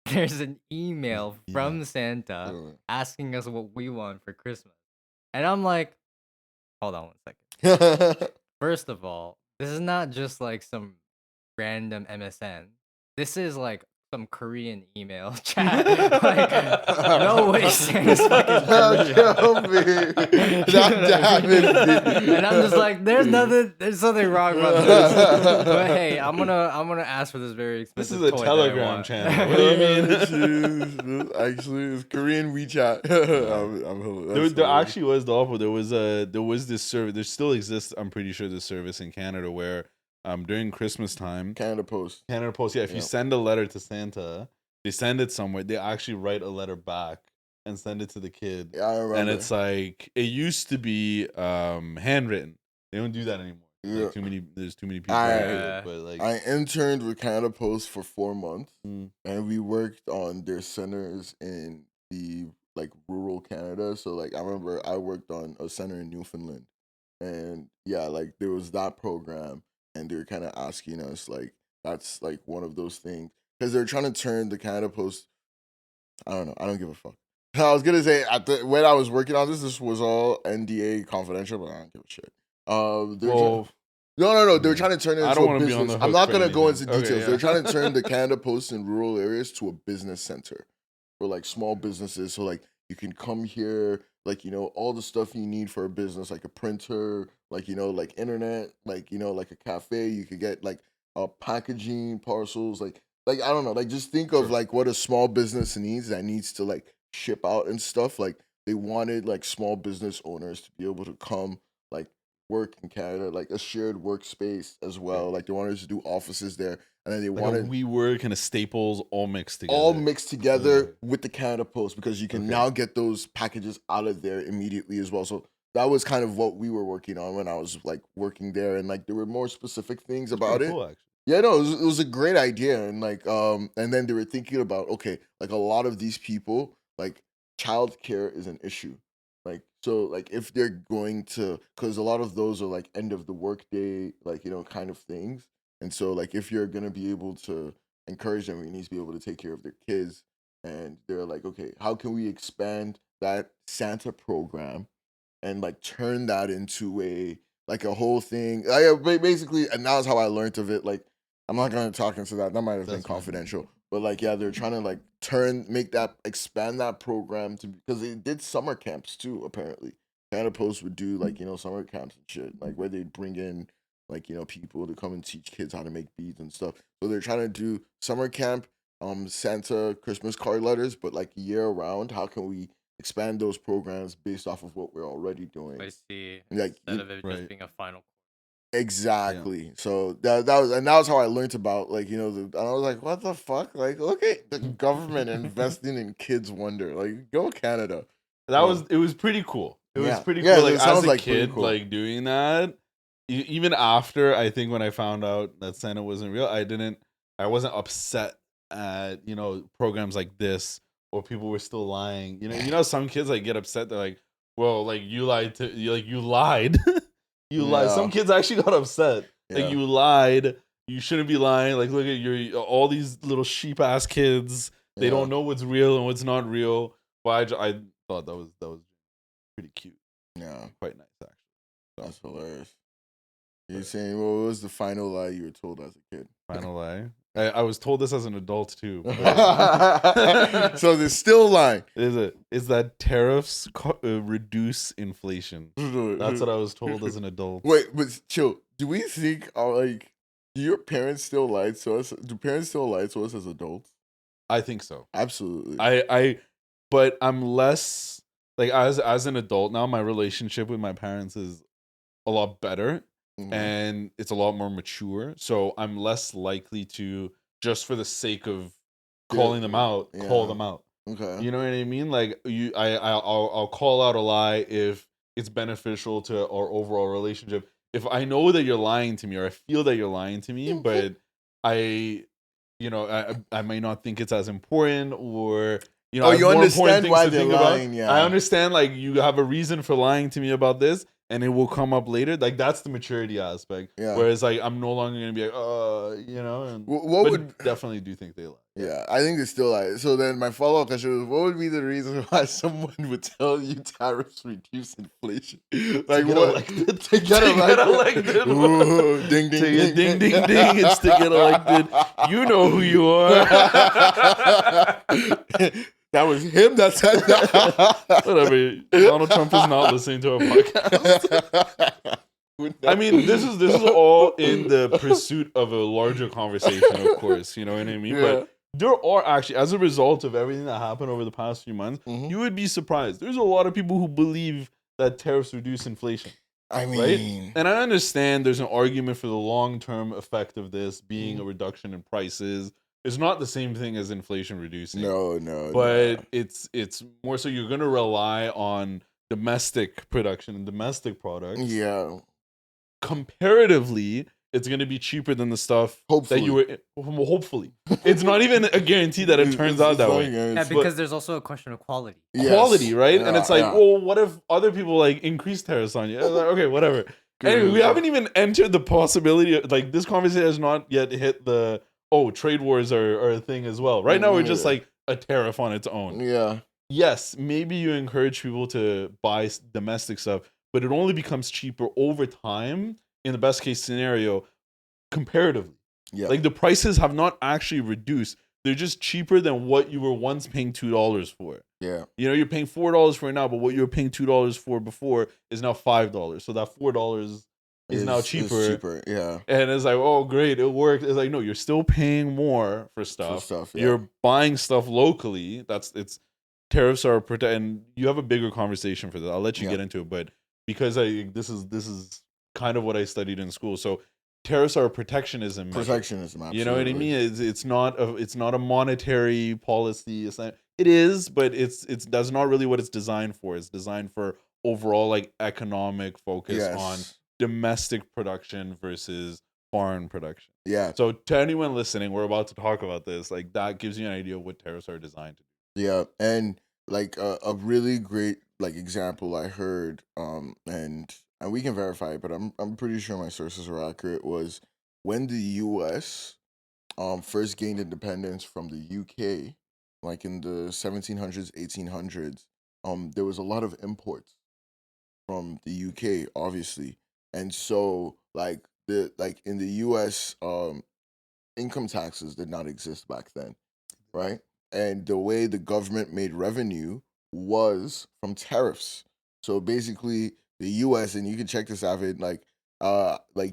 Speaker 3: There's an email from Santa asking us what we want for Christmas. And I'm like, hold on 1 second. First of all, this is not just like some random MSN. This is like some Korean email chat. Like, no way Santa's fucking Korean. And I'm just like, there's something wrong about this. But hey, I'm gonna ask for this very expensive.
Speaker 1: This is a Telegram channel. What do you mean?
Speaker 2: Actually, it's Korean WeChat.
Speaker 1: There actually was Dolapo. There was this service. There still exists. I'm pretty sure this service in Canada where during Christmas time,
Speaker 2: Canada Post.
Speaker 1: Yeah, if you send a letter to Santa, they send it somewhere. They actually write a letter back and send it to the kid.
Speaker 2: Yeah, I remember.
Speaker 1: And it's like it used to be handwritten. They don't do that anymore.
Speaker 2: Yeah.
Speaker 1: Like there's too many people. But like
Speaker 2: I interned with Canada Post for 4 months, and we worked on their centers in the like rural Canada. So like I remember I worked on a center in Newfoundland, and yeah, like there was that program. And they're kind of asking us, like, that's like one of those things. Because they're trying to turn the Canada Post. I don't know. I don't give a fuck. I was going to say, when I was working on this was all NDA confidential, but I don't give a shit. No. They're trying to turn it into a business. I'm not going to go into details. Yeah. They're trying to turn the Canada Post in rural areas to a business center for like small businesses. So like you can come here, like, all the stuff you need for a business, like a printer, like, like internet, like, like a cafe. You could get like packaging, parcels, like I don't know, like just think of like what a small business needs that needs to like ship out and stuff. Like they wanted like small business owners to be able to come like work in Canada, like a shared workspace as well. Like they wanted to do offices there. And then they wanted
Speaker 1: WeWork and a Staples all mixed together.
Speaker 2: With the Canada Post because you can now get those packages out of there immediately as well. So that was kind of what we were working on when I was like working there, and like there were more specific things about it.
Speaker 1: Cool, actually.
Speaker 2: Yeah, no, it was a great idea, and like and then they were thinking about like a lot of these people like childcare is an issue. Like So like if they're going to, because a lot of those are like end of the workday, like kind of things. And so like if you're gonna be able to encourage them, you need to be able to take care of their kids. And they're like, okay, how can we expand that Santa program and like turn that into a whole thing? Basically, and that was how I learned of it. Like I'm not gonna talk into that. That might have been confidential. But like, yeah, they're trying to like expand that program to, because they did summer camps too. Apparently, Canada Post would do like summer camps and shit, like where they bring in like people to come and teach kids how to make beads and stuff. So they're trying to do summer camp, Santa Christmas card letters, but like year round. How can we expand those programs based off of what we're already doing?
Speaker 3: I see.
Speaker 2: Like
Speaker 3: Instead of it just being a final.
Speaker 2: Exactly. Yeah. So that was how I learned about and I was like, what the fuck? Like, look at the government investing in Kids Wonder. Like, go Canada.
Speaker 1: It was pretty cool. It was pretty cool. Like as a kid,
Speaker 2: cool.
Speaker 1: Like doing that. Even after, I think when I found out that Santa wasn't real, I wasn't upset at programs like this, or people were still lying. Some kids like get upset. They're like, well, like you lied. You lied. Some kids actually got upset. Like you lied. You shouldn't be lying. Like look at all these little sheep ass kids. They don't know what's real and what's not real. But I thought that was pretty cute.
Speaker 2: Yeah,
Speaker 1: quite nice actually. So,
Speaker 2: that's hilarious. You're saying, what was the final lie you were told as a kid?
Speaker 1: Final lie? I was told this as an adult too.
Speaker 2: So there's still lying.
Speaker 1: Is that tariffs reduce inflation? That's what I was told as an adult.
Speaker 2: Wait, but chill. Do we think do your parents still lie to us? Do parents still lie to us as adults?
Speaker 1: I think so.
Speaker 2: Absolutely.
Speaker 1: But I'm less like as an adult now. My relationship with my parents is a lot better. Mm-hmm. And it's a lot more mature, so I'm less likely to, just for the sake of calling them out, call them out.
Speaker 2: Okay,
Speaker 1: you know what I mean? Like I'll call out a lie if it's beneficial to our overall relationship. If I know that you're lying to me, or I feel that you're lying to me, but I may not think it's as important, or
Speaker 2: you understand why they're lying. Yeah,
Speaker 1: I understand. Like you have a reason for lying to me about this, and it will come up later. Like that's the maturity aspect. Yeah. Whereas like I'm no longer gonna be like, and
Speaker 2: what would
Speaker 1: definitely do think they lie.
Speaker 2: Yeah, I think they still lie. So then my follow-up question was, what would be the reason why someone would tell you tariffs reduce inflation? Like
Speaker 1: to get elected. To get elected.
Speaker 2: Ooh, ding ding ding
Speaker 1: ding ding ding. It's to get elected. You know who you are.
Speaker 2: That was him that said that.
Speaker 1: Whatever. Donald Trump is not listening to our podcast. I mean, this is all in the pursuit of a larger conversation, of course. You know what I mean? Yeah. But there are actually, as a result of everything that happened over the past few months, you would be surprised. There's a lot of people who believe that tariffs reduce inflation.
Speaker 2: I mean,
Speaker 1: right? And I understand there's an argument for the long-term effect of this being a reduction in prices. It's not the same thing as inflation reducing.
Speaker 2: No.
Speaker 1: But it's more so you're going to rely on domestic production and domestic products.
Speaker 2: Yeah.
Speaker 1: Comparatively, it's going to be cheaper than the stuff
Speaker 2: hopefully.
Speaker 1: That you were... Hopefully. It's not even a guarantee that it turns out that way.
Speaker 3: Yeah, because there's also a question of quality.
Speaker 1: Yes. Quality, right? Yeah, and it's like, well, what if other people like increase tariffs on you? Like, okay, whatever. Anyway, we haven't even entered the possibility of, like, this conversation has not yet hit the... trade wars are a thing as well. Right now, we're just like a tariff on its own.
Speaker 2: Yeah.
Speaker 1: Yes, maybe you encourage people to buy domestic stuff, but it only becomes cheaper over time, in the best case scenario, comparatively. Yeah. Like the prices have not actually reduced. They're just cheaper than what you were once paying $2 for.
Speaker 2: Yeah.
Speaker 1: You're paying $4 for it now, but what you were paying $2 for before is now $5. So that $4 is now cheaper.
Speaker 2: Yeah.
Speaker 1: And it's like, oh, great, it worked. It's like, no, you're still paying more for stuff.
Speaker 2: Yeah.
Speaker 1: You're buying stuff locally. Tariffs are and you have a bigger conversation for that. I'll let you get into it, but because this is kind of what I studied in school. So tariffs are a protectionism.
Speaker 2: Absolutely.
Speaker 1: You know what I mean? It's not a monetary policy. It is, but that's not really what it's designed for. It's designed for overall like economic focus on domestic production versus foreign production.
Speaker 2: Yeah.
Speaker 1: So to anyone listening, we're about to talk about this. Like that gives you an idea of what tariffs are designed to do.
Speaker 2: Yeah, and like a really great like example I heard, and we can verify it, but I'm pretty sure my sources are accurate. Was when the U.S. First gained independence from the UK, like in the 1700s, 1800s. There was a lot of imports from the UK, obviously, and so like in the US, income taxes did not exist back then, right? And the way the government made revenue was from tariffs. So basically, the U.S. and you can check this out, like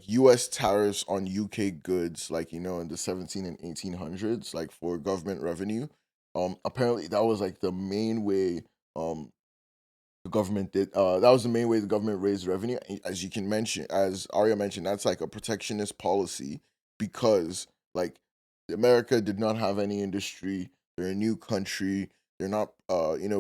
Speaker 2: U.S. tariffs on UK goods, like in the 17 and 1800s, like for government revenue. Apparently that was like the main way the government did that was the main way the government raised revenue. As you can mention, as Arya mentioned, that's like a protectionist policy because like America did not have any industry. They're a new country. They're not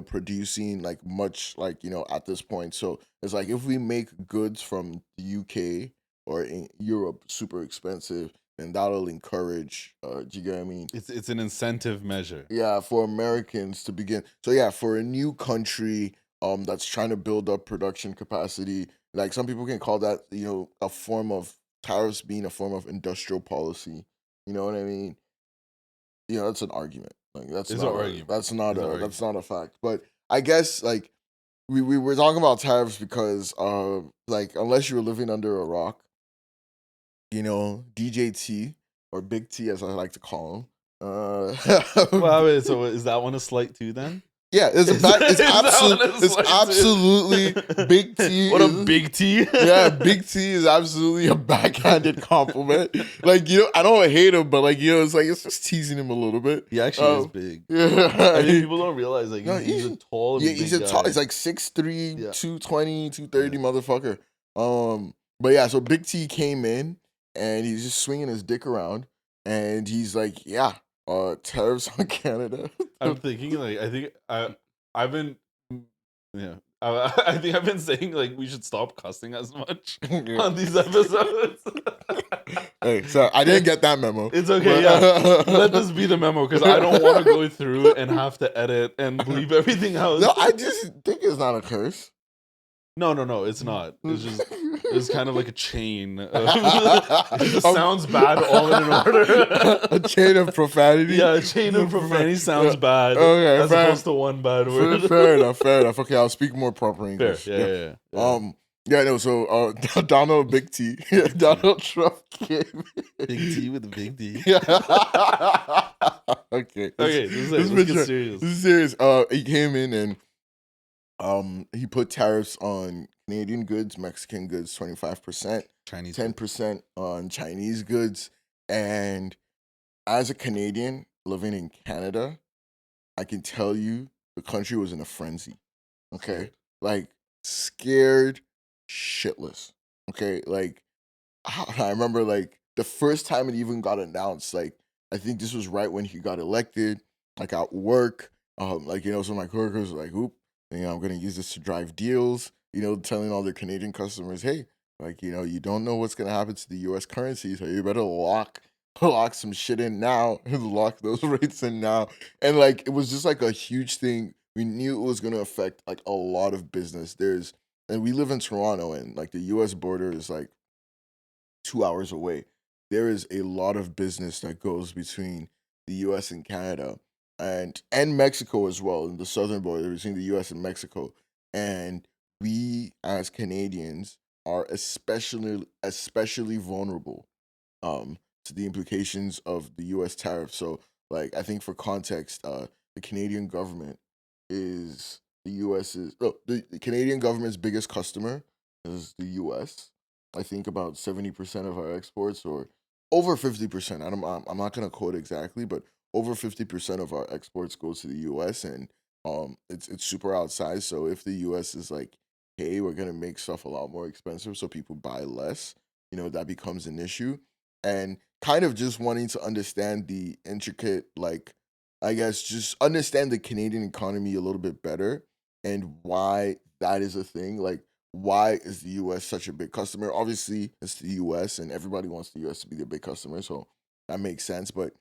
Speaker 2: producing like much like at this point. So it's like if we make goods from the UK or in Europe super expensive, then that'll encourage do you get what I mean?
Speaker 1: It's an incentive measure.
Speaker 2: Yeah, for Americans to begin. So yeah, for a new country that's trying to build up production capacity, like some people can call that, a form of tariffs being a form of industrial policy. You know what I mean? That's an argument. Like that's
Speaker 1: It's
Speaker 2: not
Speaker 1: an
Speaker 2: a,
Speaker 1: argument.
Speaker 2: that's not
Speaker 1: It's an
Speaker 2: a
Speaker 1: argument.
Speaker 2: that's not a fact. But I guess like we were talking about tariffs because like unless you were living under a rock, DJT or Big T as I like to call him.
Speaker 1: Well, wait, so is that one a slight too then?
Speaker 2: Yeah, it's absolutely Big T.
Speaker 1: What a big T.
Speaker 2: Yeah, Big T is absolutely a backhanded compliment. Like, I don't hate him, but like, it's just teasing him a little bit.
Speaker 1: He actually is big.
Speaker 2: Yeah.
Speaker 1: I think people don't realize like he's a tall,
Speaker 2: yeah, he's a tall. He's like 6'3", 220, 230 motherfucker. But yeah, so Big T came in and he's just swinging his dick around, and he's like, yeah. Tariffs on Canada.
Speaker 1: I'm thinking like I've been I think I've been saying like we should stop cussing as much on these episodes.
Speaker 2: Hey, so I didn't get that memo.
Speaker 1: It's okay, yeah. Let this be the memo because I don't want to go through and have to edit and leave everything out.
Speaker 2: No, I just think it's not a curse.
Speaker 1: No, it's not. It's kind of like a chain. It sounds bad all in order.
Speaker 2: A chain of profanity?
Speaker 1: Yeah, a chain of profanity sounds bad.
Speaker 2: Okay,
Speaker 1: as opposed to one bad word.
Speaker 2: Fair enough. Okay, I'll speak more proper English.
Speaker 1: Yeah.
Speaker 2: So Donald Big T. Donald Trump came in.
Speaker 1: Big T with a big D.
Speaker 2: Okay.
Speaker 1: Let's get serious.
Speaker 2: This is serious. He came in and he put tariffs on Canadian goods, Mexican goods, 25%,
Speaker 1: Chinese
Speaker 2: 10% on Chinese goods. And as a Canadian living in Canada, I can tell you the country was in a frenzy. Okay. Like scared shitless. Okay. Like I remember like the first time it even got announced, like I think this was right when he got elected, like at work. Some of my coworkers were like, oop. I'm going to use this to drive deals, telling all their Canadian customers, hey, like, you don't know what's going to happen to the U.S. currency, so you better lock some shit in now and lock those rates in now. And, like, it was just, like, a huge thing. We knew it was going to affect, like, a lot of business. And we live in Toronto, and, like, the U.S. border is, like, 2 hours away. There is a lot of business that goes between the U.S. and Canada. And Mexico as well, in the southern border between the U.S. and Mexico. And we, as Canadians, are especially vulnerable to the implications of the U.S. tariff. So, like, I think for context, the Canadian government is the Canadian government's biggest customer is the U.S. I think about 70% of our exports, or over 50%. I'm not going to quote exactly, but over 50% of our exports goes to the U.S. and it's super outsized. So if the U.S. is like, hey, we're gonna make stuff a lot more expensive so people buy less, that becomes an issue. And kind of just wanting to understand the intricate, like, I guess just understand the Canadian economy a little bit better and why that is a thing. Like, why is the U.S. such a big customer? Obviously, it's the U.S. and everybody wants the U.S. to be their big customer, so that makes sense. But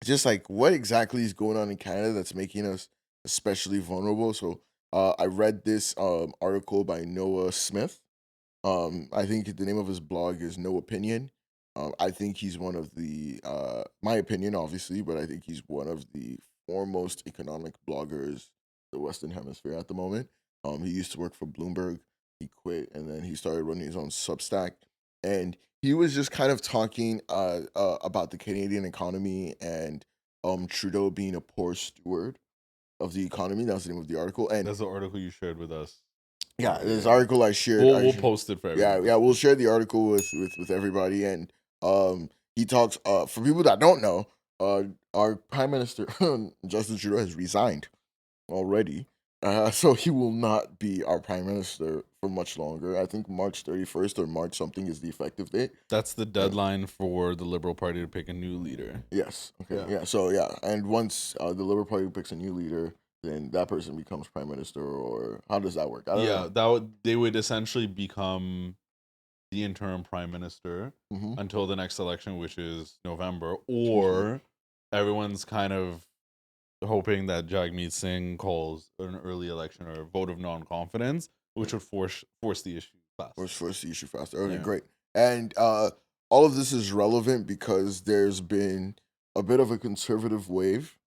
Speaker 2: just like what exactly is going on in Canada that's making us especially vulnerable. So I read this article by Noah Smith. I think the name of his blog is No Opinion. I think he's one of the, my opinion, obviously, but I think he's one of the foremost economic bloggers the Western Hemisphere at the moment. He used to work for Bloomberg. He quit, and then he started running his own Substack. And he was just kind of talking about the Canadian economy and Trudeau being a poor steward of the economy. That's the name of the article. And
Speaker 1: that's the article you shared with us.
Speaker 2: Yeah, this article I shared.
Speaker 1: We'll post it for everybody.
Speaker 2: Yeah, we'll share the article with everybody. And he talks. For people that don't know, our Prime Minister Justin Trudeau has resigned already. So he will not be our Prime Minister for much longer. I think March 31st or March something is the effective date.
Speaker 1: That's the deadline for the Liberal Party to pick a new leader.
Speaker 2: Yes. Okay. Yeah. So and once the Liberal Party picks a new leader, then that person becomes Prime Minister, or how does that work? I don't know.
Speaker 1: They would essentially become the interim Prime Minister until the next election, which is November, or everyone's kind of hoping that Jagmeet Singh calls an early election or a vote of non-confidence, which would force the issue faster.
Speaker 2: Force the issue faster. Okay, great. And all of this is relevant because there's been a bit of a conservative wave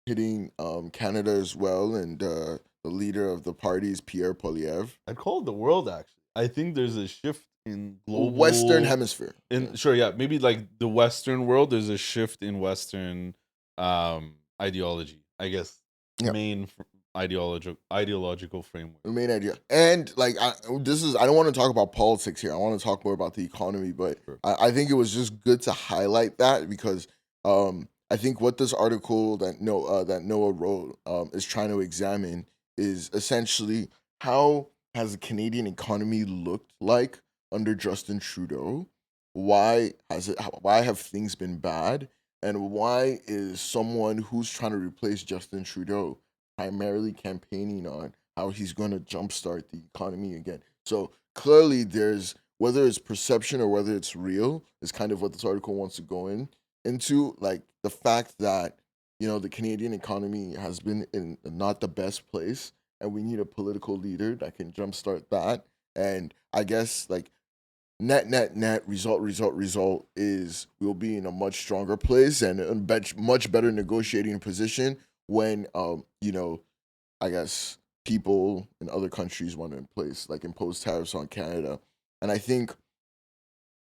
Speaker 2: hitting Canada as well, and the leader of the party is Pierre Poilievre.
Speaker 1: I'd call it the world, actually. I think there's a shift in global
Speaker 2: Western Hemisphere.
Speaker 1: Maybe like the Western world. There's a shift in Western ideology, I guess. Main ideological framework.
Speaker 2: The main idea, and like I don't want to talk about politics here. I want to talk more about the economy, but I think it was just good to highlight that because I think what this article that Noah wrote is trying to examine is essentially how has the Canadian economy looked like under Justin Trudeau? Why have things been bad? And why is someone who's trying to replace Justin Trudeau primarily campaigning on how he's going to jumpstart the economy again? So clearly there's, whether it's perception or whether it's real, is kind of what this article wants to go into, like the fact that, the Canadian economy has been in not the best place, and we need a political leader that can jumpstart that. And I guess like net result is we'll be in a much stronger place and a much better negotiating position when I guess people in other countries want to impose tariffs on Canada. And I think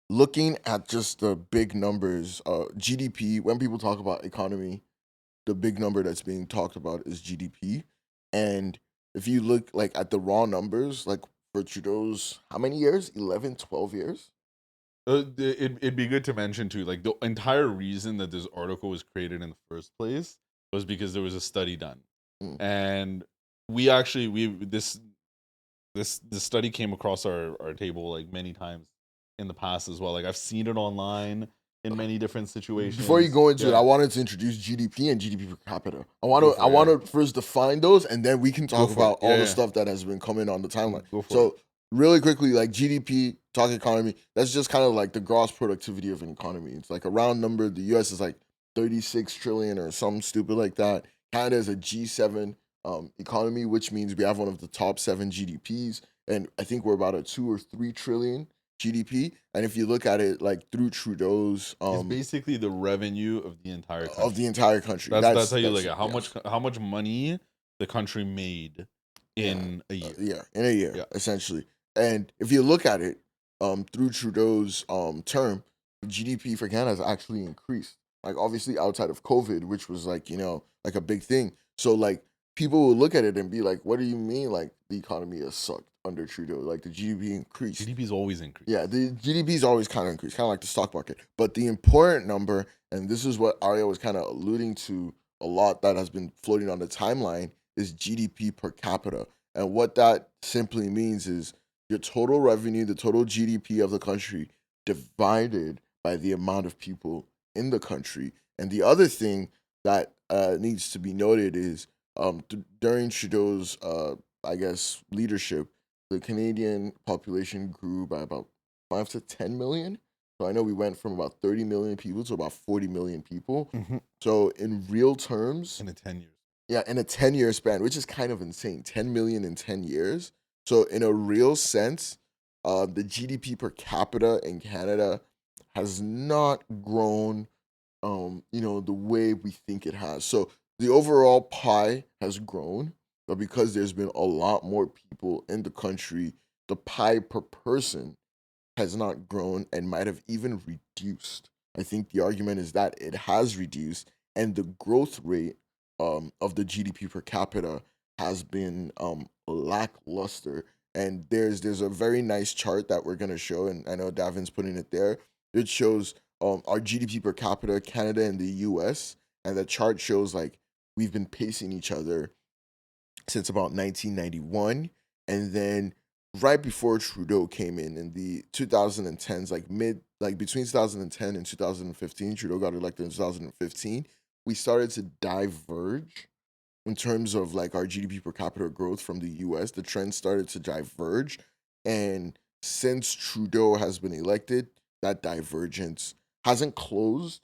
Speaker 2: looking at just the big numbers, GDP, when people talk about economy, the big number that's being talked about is GDP. And if you look like at the raw numbers, like for Trudeau's, how many years? 11, 12 years?
Speaker 1: It'd be good to mention too, like the entire reason that this article was created in the first place was because there was a study done. And this study came across our table like many times in the past as well. Like I've seen it online in many different situations.
Speaker 2: Before you go into it, I wanted to introduce GDP and GDP per capita. I want to first define those, and then we can talk about all the stuff that has been coming on the timeline. So really quickly, like GDP, talk economy, that's just kind of like the gross productivity of an economy. It's like a round number. The US is like 36 trillion or something stupid like that. Canada is a G7 economy, which means we have one of the top 7 GDPs, and I think we're about a 2 or 3 trillion GDP. And if you look at it like through Trudeau's,
Speaker 1: it's basically the revenue of the entire country.
Speaker 2: That's
Speaker 1: how you look at how much money the country made in a year.
Speaker 2: Essentially. And if you look at it through Trudeau's term, GDP for Canada has actually increased. Like obviously outside of COVID, which was like like a big thing. So like people will look at it and be like, "What do you mean? Like the economy has sucked under Trudeau? Like the GDP increased.
Speaker 1: GDP's always increased.
Speaker 2: Yeah, the GDP's always kind of increased, kind of like the stock market. But the important number, and this is what Arya was kind of alluding to a lot that has been floating on the timeline, is GDP per capita. And what that simply means is your total revenue, the total GDP of the country divided by the amount of people in the country. And the other thing that needs to be noted is during Trudeau's, I guess, leadership, the Canadian population grew by about 5 to 10 million. So I know we went from about 30 million people to about 40 million people. So in real terms,
Speaker 1: in 10 years.
Speaker 2: Yeah, in a 10-year span, which is kind of insane. 10 million in 10 years. So in a real sense, the GDP per capita in Canada has not grown the way we think it has. So the overall pie has grown, but because there's been a lot more people in the country, the pie per person has not grown and might have even reduced. I think the argument is that it has reduced, and the growth rate of the GDP per capita has been lackluster. And there's a very nice chart that we're gonna show, and I know Davin's putting it there. It shows our GDP per capita, Canada and the US, and the chart shows like we've been pacing each other since about 1991, and then right before Trudeau came in the 2010s, like between 2010 and 2015, Trudeau got elected in 2015. We started to diverge in terms of like our GDP per capita growth from the US. The trend started to diverge, and since Trudeau has been elected, that divergence hasn't closed.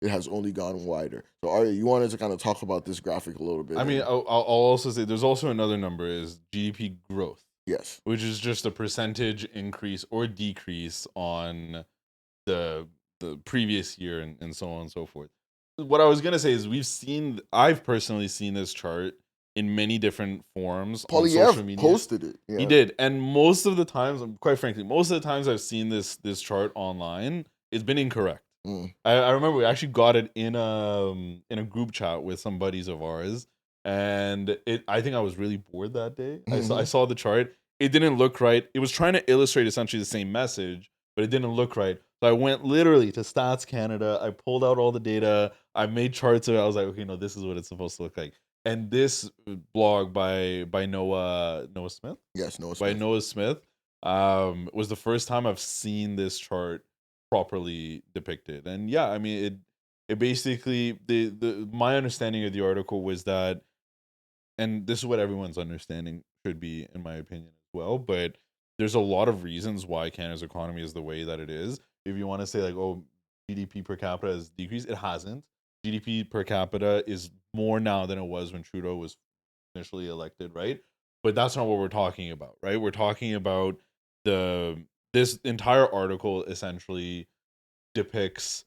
Speaker 2: It has only gone wider. So, Arya, you wanted to kind of talk about this graphic a little bit.
Speaker 1: I mean, I'll also say there's also another number is GDP growth.
Speaker 2: Yes.
Speaker 1: Which is just a percentage increase or decrease on the previous year and so on and so forth. What I was gonna say is I've personally seen this chart in many different forms on social media.
Speaker 2: Posted it.
Speaker 1: Yeah. He did, and most of the times, quite frankly, most of the times I've seen this chart online, it's been incorrect. I remember we actually got it in a group chat with some buddies of ours, and I think I was really bored that day. I saw the chart. It didn't look right. It was trying to illustrate essentially the same message, but it didn't look right. So I went literally to Stats Canada. I pulled out all the data. I made charts of it. I was like, okay, no, this is what it's supposed to look like. And this blog by Noah Smith.
Speaker 2: Yes, Noah Smith.
Speaker 1: By Noah Smith was the first time I've seen this chart properly depicted. And yeah, I mean it basically my understanding of the article was that, and this is what everyone's understanding should be in my opinion as well, but there's a lot of reasons why Canada's economy is the way that it is. If you want to say like, oh, GDP per capita has decreased, it hasn't. GDP per capita is more now than it was when Trudeau was initially elected, right? But that's not what we're talking about, right? We're talking about this entire article essentially depicts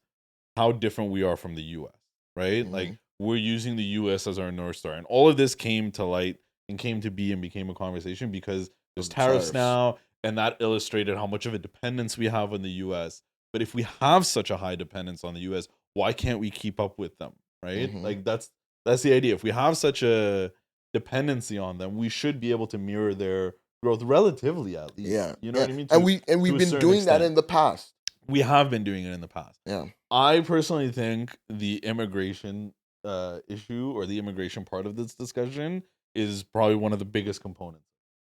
Speaker 1: how different we are from the US, right? Like we're using the US as our North Star. And all of this came to light and came to be and became a conversation because there's tariffs now, and that illustrated how much of a dependence we have on the US. But if we have such a high dependence on the US, why can't we keep up with them, right? Like that's the idea. If we have such a dependency on them, we should be able to mirror their growth relatively, at least.
Speaker 2: Yeah.
Speaker 1: You know what I mean?
Speaker 2: And we've been doing that in the past.
Speaker 1: We have been doing it in the past.
Speaker 2: Yeah.
Speaker 1: I personally think the immigration issue or the immigration part of this discussion is probably one of the biggest components,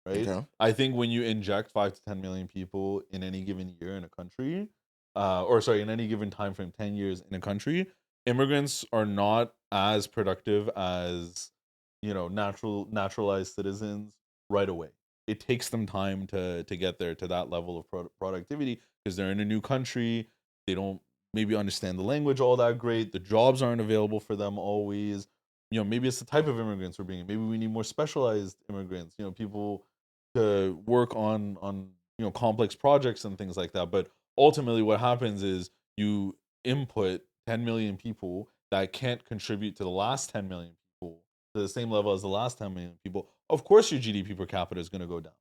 Speaker 1: right? Okay. I think when you inject 5 to 10 million people in any given year in a country, in any given time frame, 10 years in a country, immigrants are not as productive as, naturalized citizens right away. It takes them time to get there to that level of productivity because they're in a new country. They don't maybe understand the language all that great. The jobs aren't available for them always. Maybe it's the type of immigrants we're bringing. Maybe we need more specialized immigrants. People to work on complex projects and things like that. But ultimately, what happens is you input 10 million people that can't contribute to the last 10 million people to the same level as the last 10 million people. Of course, your GDP per capita is going to go down.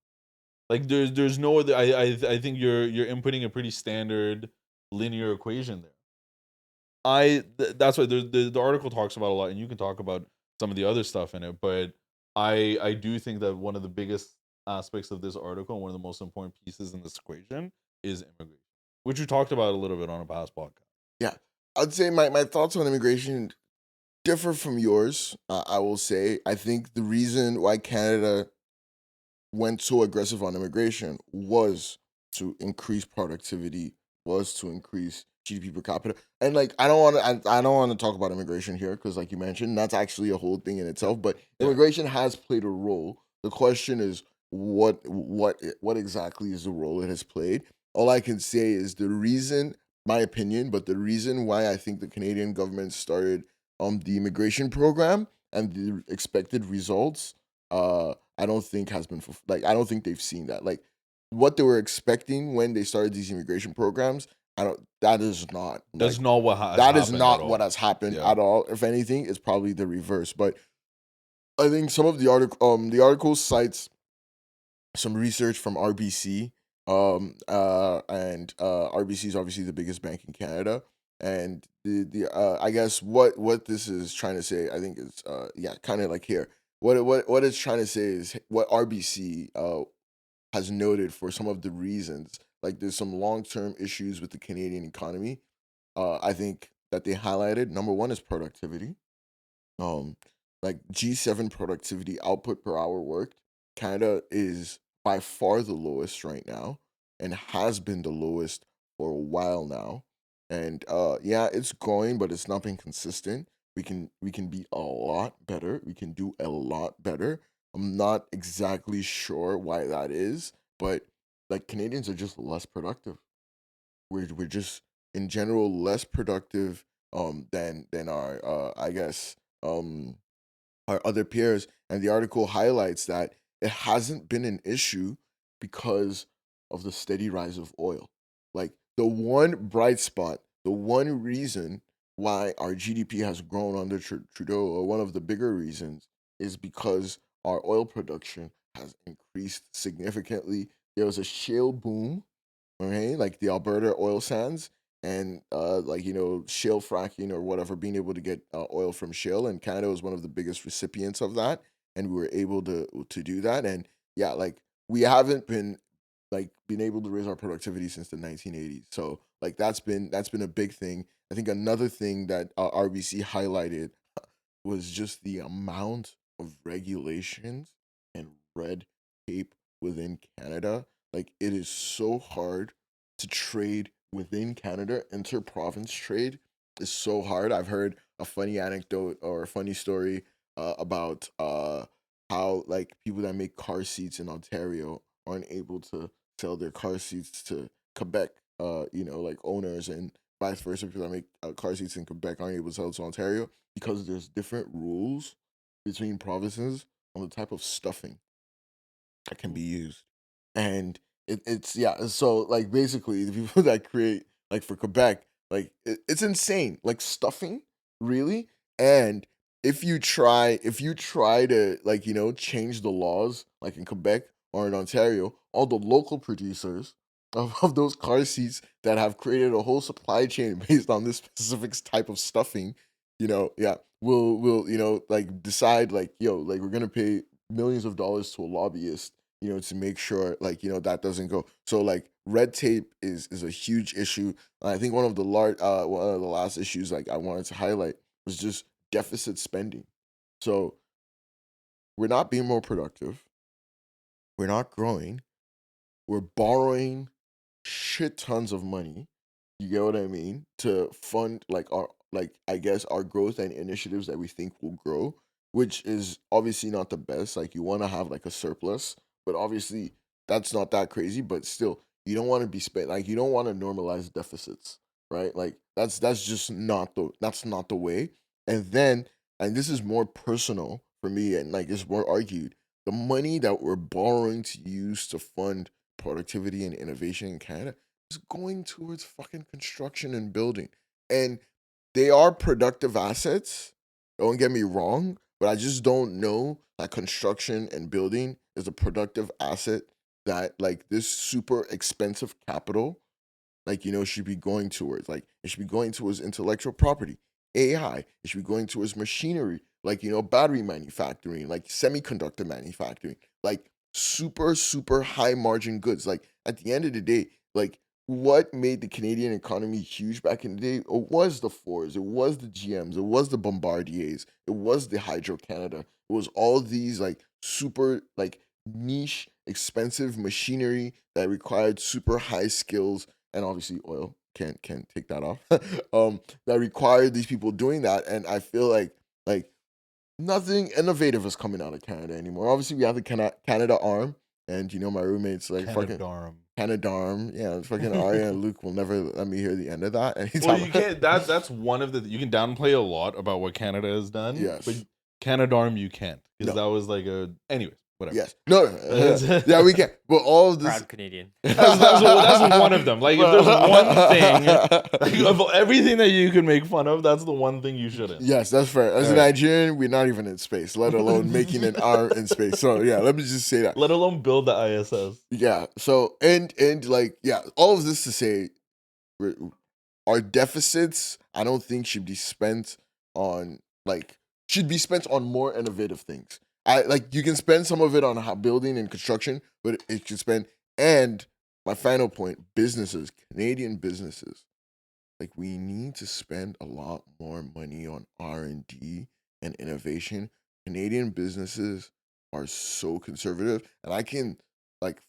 Speaker 1: Like there's no other. I think you're inputting a pretty standard linear equation there. That's why the article talks about a lot, and you can talk about some of the other stuff in it. But I do think that one of the biggest aspects of this article and one of the most important pieces in this equation is immigration, which we talked about a little bit on a past podcast.
Speaker 2: Yeah, I'd say my thoughts on immigration differ from yours. I will say I think the reason why Canada went so aggressive on immigration was to increase productivity, was to increase GDP per capita. And like I don't want to talk about immigration here because like you mentioned, that's actually a whole thing in itself. But immigration has played a role. The question is what exactly is the role it has played? All I can say is the reason, my opinion, but the reason why I think the Canadian government started the immigration program and the expected results, I don't think has been I don't think they've seen that. Like what they were expecting when they started these immigration programs, I don't. That is not
Speaker 1: That's
Speaker 2: like
Speaker 1: not what has
Speaker 2: that is
Speaker 1: happened at
Speaker 2: not
Speaker 1: all.
Speaker 2: what has happened
Speaker 1: Yeah.
Speaker 2: at all. If anything, it's probably the reverse. But I think some of the article cites some research from RBC. And RBC is obviously the biggest bank in Canada. And the I guess what this is trying to say, I think is yeah, kind of like here. What it's trying to say is what RBC has noted for some of the reasons. Like there's some long term issues with the Canadian economy. I think that they highlighted. Number one is productivity. Um, like G7 productivity output per hour worked, Canada is by far the lowest right now, and has been the lowest for a while now. And yeah, it's growing, but it's not been consistent. We can be a lot better. We can do a lot better. I'm not exactly sure why that is, but like Canadians are just less productive. We're just in general less productive than our I guess our other peers. And the article highlights that it hasn't been an issue because of the steady rise of oil. Like the one bright spot, the one reason why our GDP has grown under Trudeau, or one of the bigger reasons, is because our oil production has increased significantly. There was a shale boom, okay, like the Alberta oil sands, and like shale fracking or whatever, being able to get oil from shale, and Canada was one of the biggest recipients of that, and we were able to do that. And yeah, like we haven't been able to raise our productivity since the 1980s. So like that's been a big thing. I think another thing that RBC highlighted was just the amount of regulations and red tape within Canada. Like it is so hard to trade within Canada. Inter-province trade is so hard. I've heard a funny anecdote or a funny story about how like people that make car seats in Ontario aren't able to sell their car seats to Quebec, like owners, and vice versa. People that make car seats in Quebec aren't able to sell to Ontario because there's different rules between provinces on the type of stuffing that can be used. And it's yeah, so like basically the people that create like for Quebec, like it's insane. Like stuffing, really? And if you try to like, change the laws like in Quebec or in Ontario, all the local producers of those car seats that have created a whole supply chain based on this specific type of stuffing, yeah, will like decide like, yo, like we're gonna pay millions of dollars to a lobbyist, to make sure like, that doesn't go. So like red tape is a huge issue. I think one of the last issues like I wanted to highlight was just deficit spending. So we're not being more productive. We're not growing. We're borrowing shit tons of money. You get what I mean? To fund like our like I guess our growth and initiatives that we think will grow, which is obviously not the best. Like you want to have like a surplus, but obviously that's not that crazy. But still, you don't want to be spent like you don't want to normalize deficits, right? Like that's just not the way. And then and this is more personal for me, and like it's more argued. The money that we're borrowing to use to fund productivity and innovation in Canada is going towards fucking construction and building. And they are productive assets. Don't get me wrong, but I just don't know that construction and building is a productive asset that like this super expensive capital like should be going towards. Like it should be going towards intellectual property, AI. It should be going towards machinery, like battery manufacturing, like semiconductor manufacturing, like super high margin goods. Like at the end of the day, like what made the Canadian economy huge back in the day? It was the Fords, it was the GMs, it was the Bombardiers, it was the Hydro Canada. It was all these like super like niche expensive machinery that required super high skills, and obviously oil can't take that off. That required these people doing that, and I feel like nothing innovative is coming out of Canada anymore. Obviously, we have the Canada Arm, and my roommates like fucking Canada Arm. Yeah, fucking Arya and Luke will never let me hear the end of that.
Speaker 1: Well, you can't. That's one of the you can downplay a lot about what Canada has done.
Speaker 2: Yes.
Speaker 1: But Canadarm, you can't because
Speaker 2: No.
Speaker 1: that was like a. Anyways, whatever.
Speaker 2: Yes. No. Yeah, we can. But all of this.
Speaker 3: Proud Canadian.
Speaker 1: That's one of them. Like if there's one thing, like of everything that you can make fun of, that's the one thing you shouldn't.
Speaker 2: Yes, that's fair. As a Nigerian, we're not even in space, let alone making an arm in space. So yeah, let me just say that.
Speaker 1: Let alone build the ISS.
Speaker 2: Yeah. So and like yeah, all of this to say, our deficits, I don't think should be spent on more innovative things. You can spend some of it on building and construction, but it should spend. And my final point: businesses, Canadian businesses, like we need to spend a lot more money on R&D and innovation. Canadian businesses are so conservative, and I can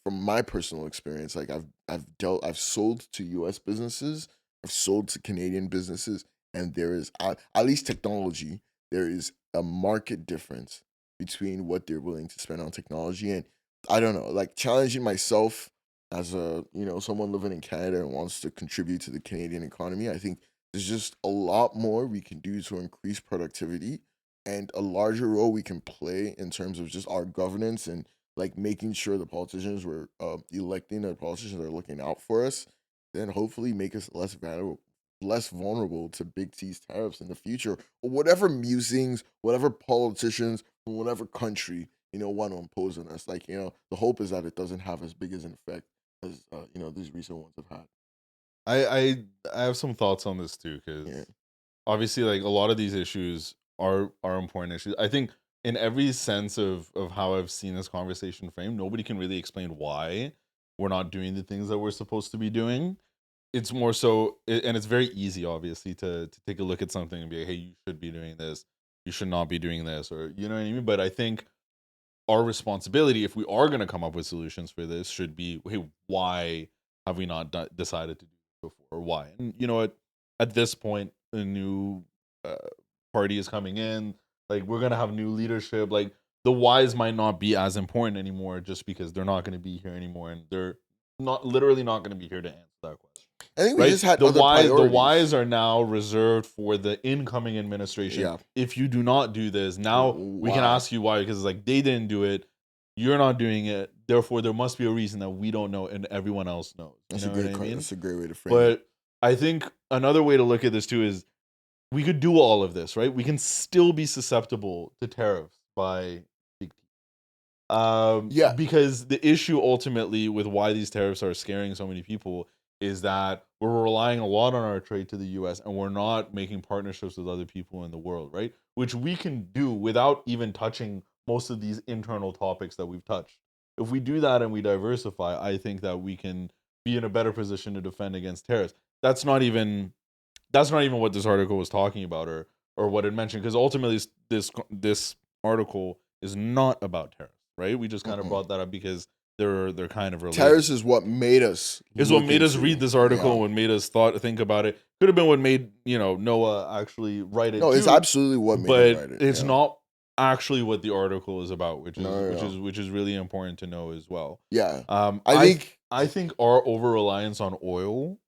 Speaker 2: from my personal experience, like I've sold to U.S. businesses, I've sold to Canadian businesses, and there is at least technology. There is a market difference between what they're willing to spend on technology, and I don't know, like challenging myself as a someone living in Canada and wants to contribute to the Canadian economy. I think there's just a lot more we can do to increase productivity and a larger role we can play in terms of just our governance and like making sure the politicians we're electing and politicians are looking out for us, then hopefully make us less vulnerable to big T's tariffs in the future, or whatever musings, whatever politicians from whatever country want to impose on us. Like the hope is that it doesn't have as big as an effect as these recent ones have had.
Speaker 1: I have some thoughts on this too, because obviously like a lot of these issues are important issues. I think in every sense of how I've seen this conversation framed, nobody can really explain why we're not doing the things that we're supposed to be doing. It's more so, and it's very easy, obviously, to take a look at something and be like, hey, you should be doing this, you should not be doing this, or you know what I mean. But I think our responsibility, if we are going to come up with solutions for this, should be, hey, why have we not decided to do this before, or why? And you know what? At this point, a new party is coming in. Like we're gonna have new leadership. Like the whys might not be as important anymore, just because they're not going to be here anymore, and they're literally not going to be here to answer that question.
Speaker 2: I think we just had other priorities.
Speaker 1: The whys are now reserved for the incoming administration. Yeah. If you do not do this, now we can ask you why, because it's like they didn't do it, you're not doing it, therefore there must be a reason that we don't know and everyone else knows.
Speaker 2: That's a great way to frame
Speaker 1: it.
Speaker 2: But
Speaker 1: I think another way to look at this too is we could do all of this, right? We can still be susceptible to tariffs by big T. Because the issue ultimately with why these tariffs are scaring so many people is that we're relying a lot on our trade to the US and we're not making partnerships with other people in the world, right? Which we can do without even touching most of these internal topics that we've touched. If we do that and we diversify, I think that we can be in a better position to defend against tariffs. That's not even what this article was talking about or what it mentioned, because ultimately this article is not about tariffs, right? We just kind of brought that up because they're kind of related.
Speaker 2: Tariffs is what made us.
Speaker 1: Is what made us read this article and what made us think about it. Could have been what made Noah actually write it.
Speaker 2: No, it's absolutely what made him write it.
Speaker 1: But it's not actually what the article is about, which is really important to know as well.
Speaker 2: Yeah.
Speaker 1: I think our over reliance on oil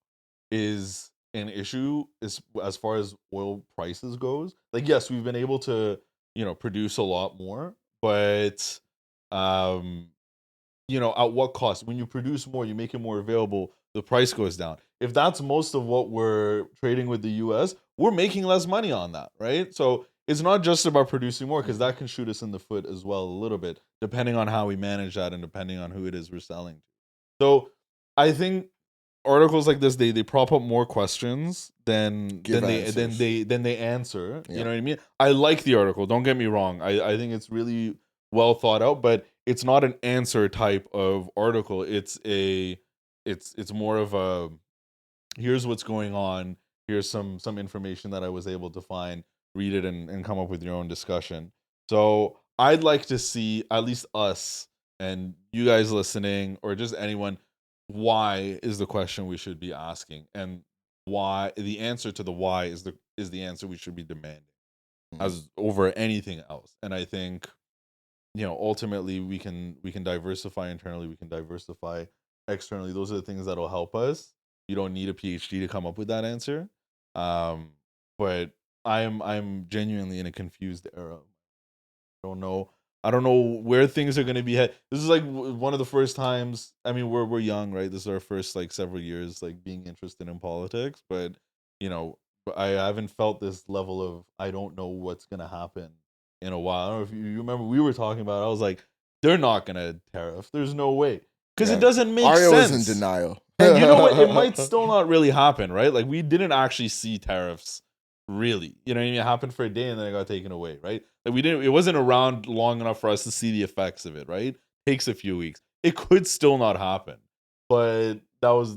Speaker 1: is an issue as far as oil prices goes. Like, yes, we've been able to produce a lot more, but at what cost? When you produce more, you make it more available, the price goes down. If that's most of what we're trading with the US, we're making less money on that, right? So it's not just about producing more, because that can shoot us in the foot as well a little bit, depending on how we manage that and depending on who it is we're selling to. So I think articles like this, they prop up more questions than they answer. Yeah. You know what I mean? I like the article, don't get me wrong. I think it's really well thought out, but it's not an answer type of article. It's more of a, here's what's going on, here's some information that I was able to find, read it and come up with your own discussion. So I'd like to see at least us and you guys listening, or just anyone, why is the question we should be asking, and why the answer to the why is the answer we should be demanding as over anything else. And I think ultimately we can diversify internally, we can diversify externally. Those are the things that'll help us. You don't need a PhD to come up with that answer. But I'm genuinely in a confused era don't know. I don't know where things are going to be head. This is like one of the first times. I mean, we're young, right? This is our first like several years like being interested in politics, but you know, I haven't felt this level of I don't know what's going to happen in a while. I don't know if you remember we were talking about it. I was like, they're not going to tariff. There's no way. Because it doesn't make
Speaker 2: Arya
Speaker 1: sense.
Speaker 2: was in denial.
Speaker 1: And you know what? It might still not really happen, right? Like we didn't actually see tariffs really. You know what I mean? It happened for a day and then it got taken away, right? Like we didn't. It wasn't around long enough for us to see the effects of it, right? Takes a few weeks. It could still not happen, but that was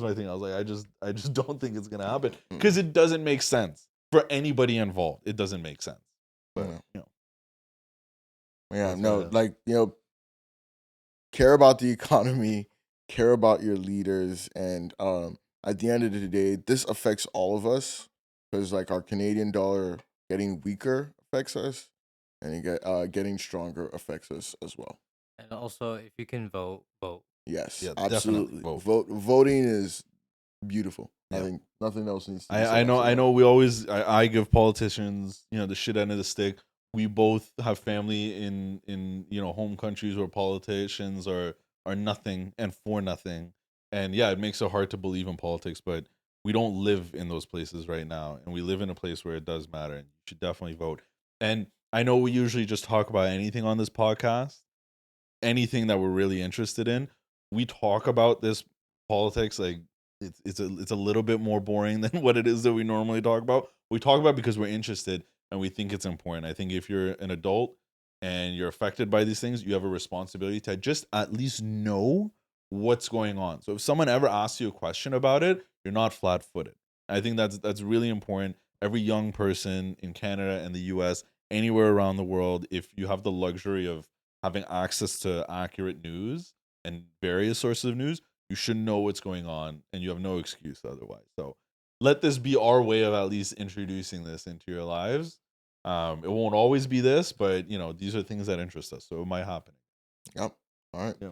Speaker 1: my thing. I was like, I just don't think it's gonna happen because it doesn't make sense for anybody involved. It doesn't make sense. But you know,
Speaker 2: yeah, no, like care about the economy, care about your leaders, and at the end of the day, this affects all of us because like our Canadian dollar getting weaker affects us, and getting stronger affects us as well.
Speaker 3: And also, if you can vote.
Speaker 2: Yes,
Speaker 1: yeah,
Speaker 2: absolutely.
Speaker 1: Vote.
Speaker 2: Voting is beautiful.
Speaker 1: Yeah.
Speaker 2: I think nothing else needs to be
Speaker 1: I know. We always I give politicians the shit end of the stick. We both have family in home countries where politicians are nothing and for nothing, and yeah, it makes it hard to believe in politics. But we don't live in those places right now, and we live in a place where it does matter, and you should definitely vote. And I know we usually just talk about anything on this podcast, anything that we're really interested in. We talk about this politics like it's a little bit more boring than what it is that we normally talk about. We talk about it because we're interested and we think it's important. I think if you're an adult and you're affected by these things, you have a responsibility to just at least know what's going on. So if someone ever asks you a question about it, you're not flat-footed. I think that's really important. Every young person in Canada and the US, anywhere around the world, if you have the luxury of having access to accurate news and various sources of news, you should know what's going on and you have no excuse otherwise. So let this be our way of at least introducing this into your lives. It won't always be this, but these are things that interest us, so it might happen.
Speaker 2: Yep. All right.
Speaker 1: Yeah.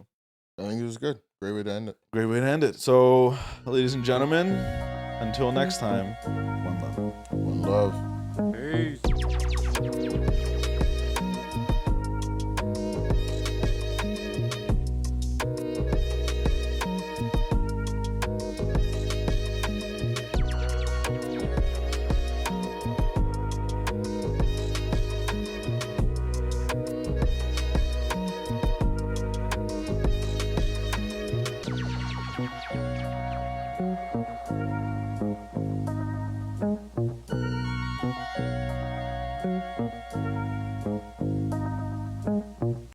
Speaker 2: I think it was good. Great way to end it.
Speaker 1: Great way to end it. So, ladies and gentlemen, until next time, one love.
Speaker 2: One love.
Speaker 3: Peace.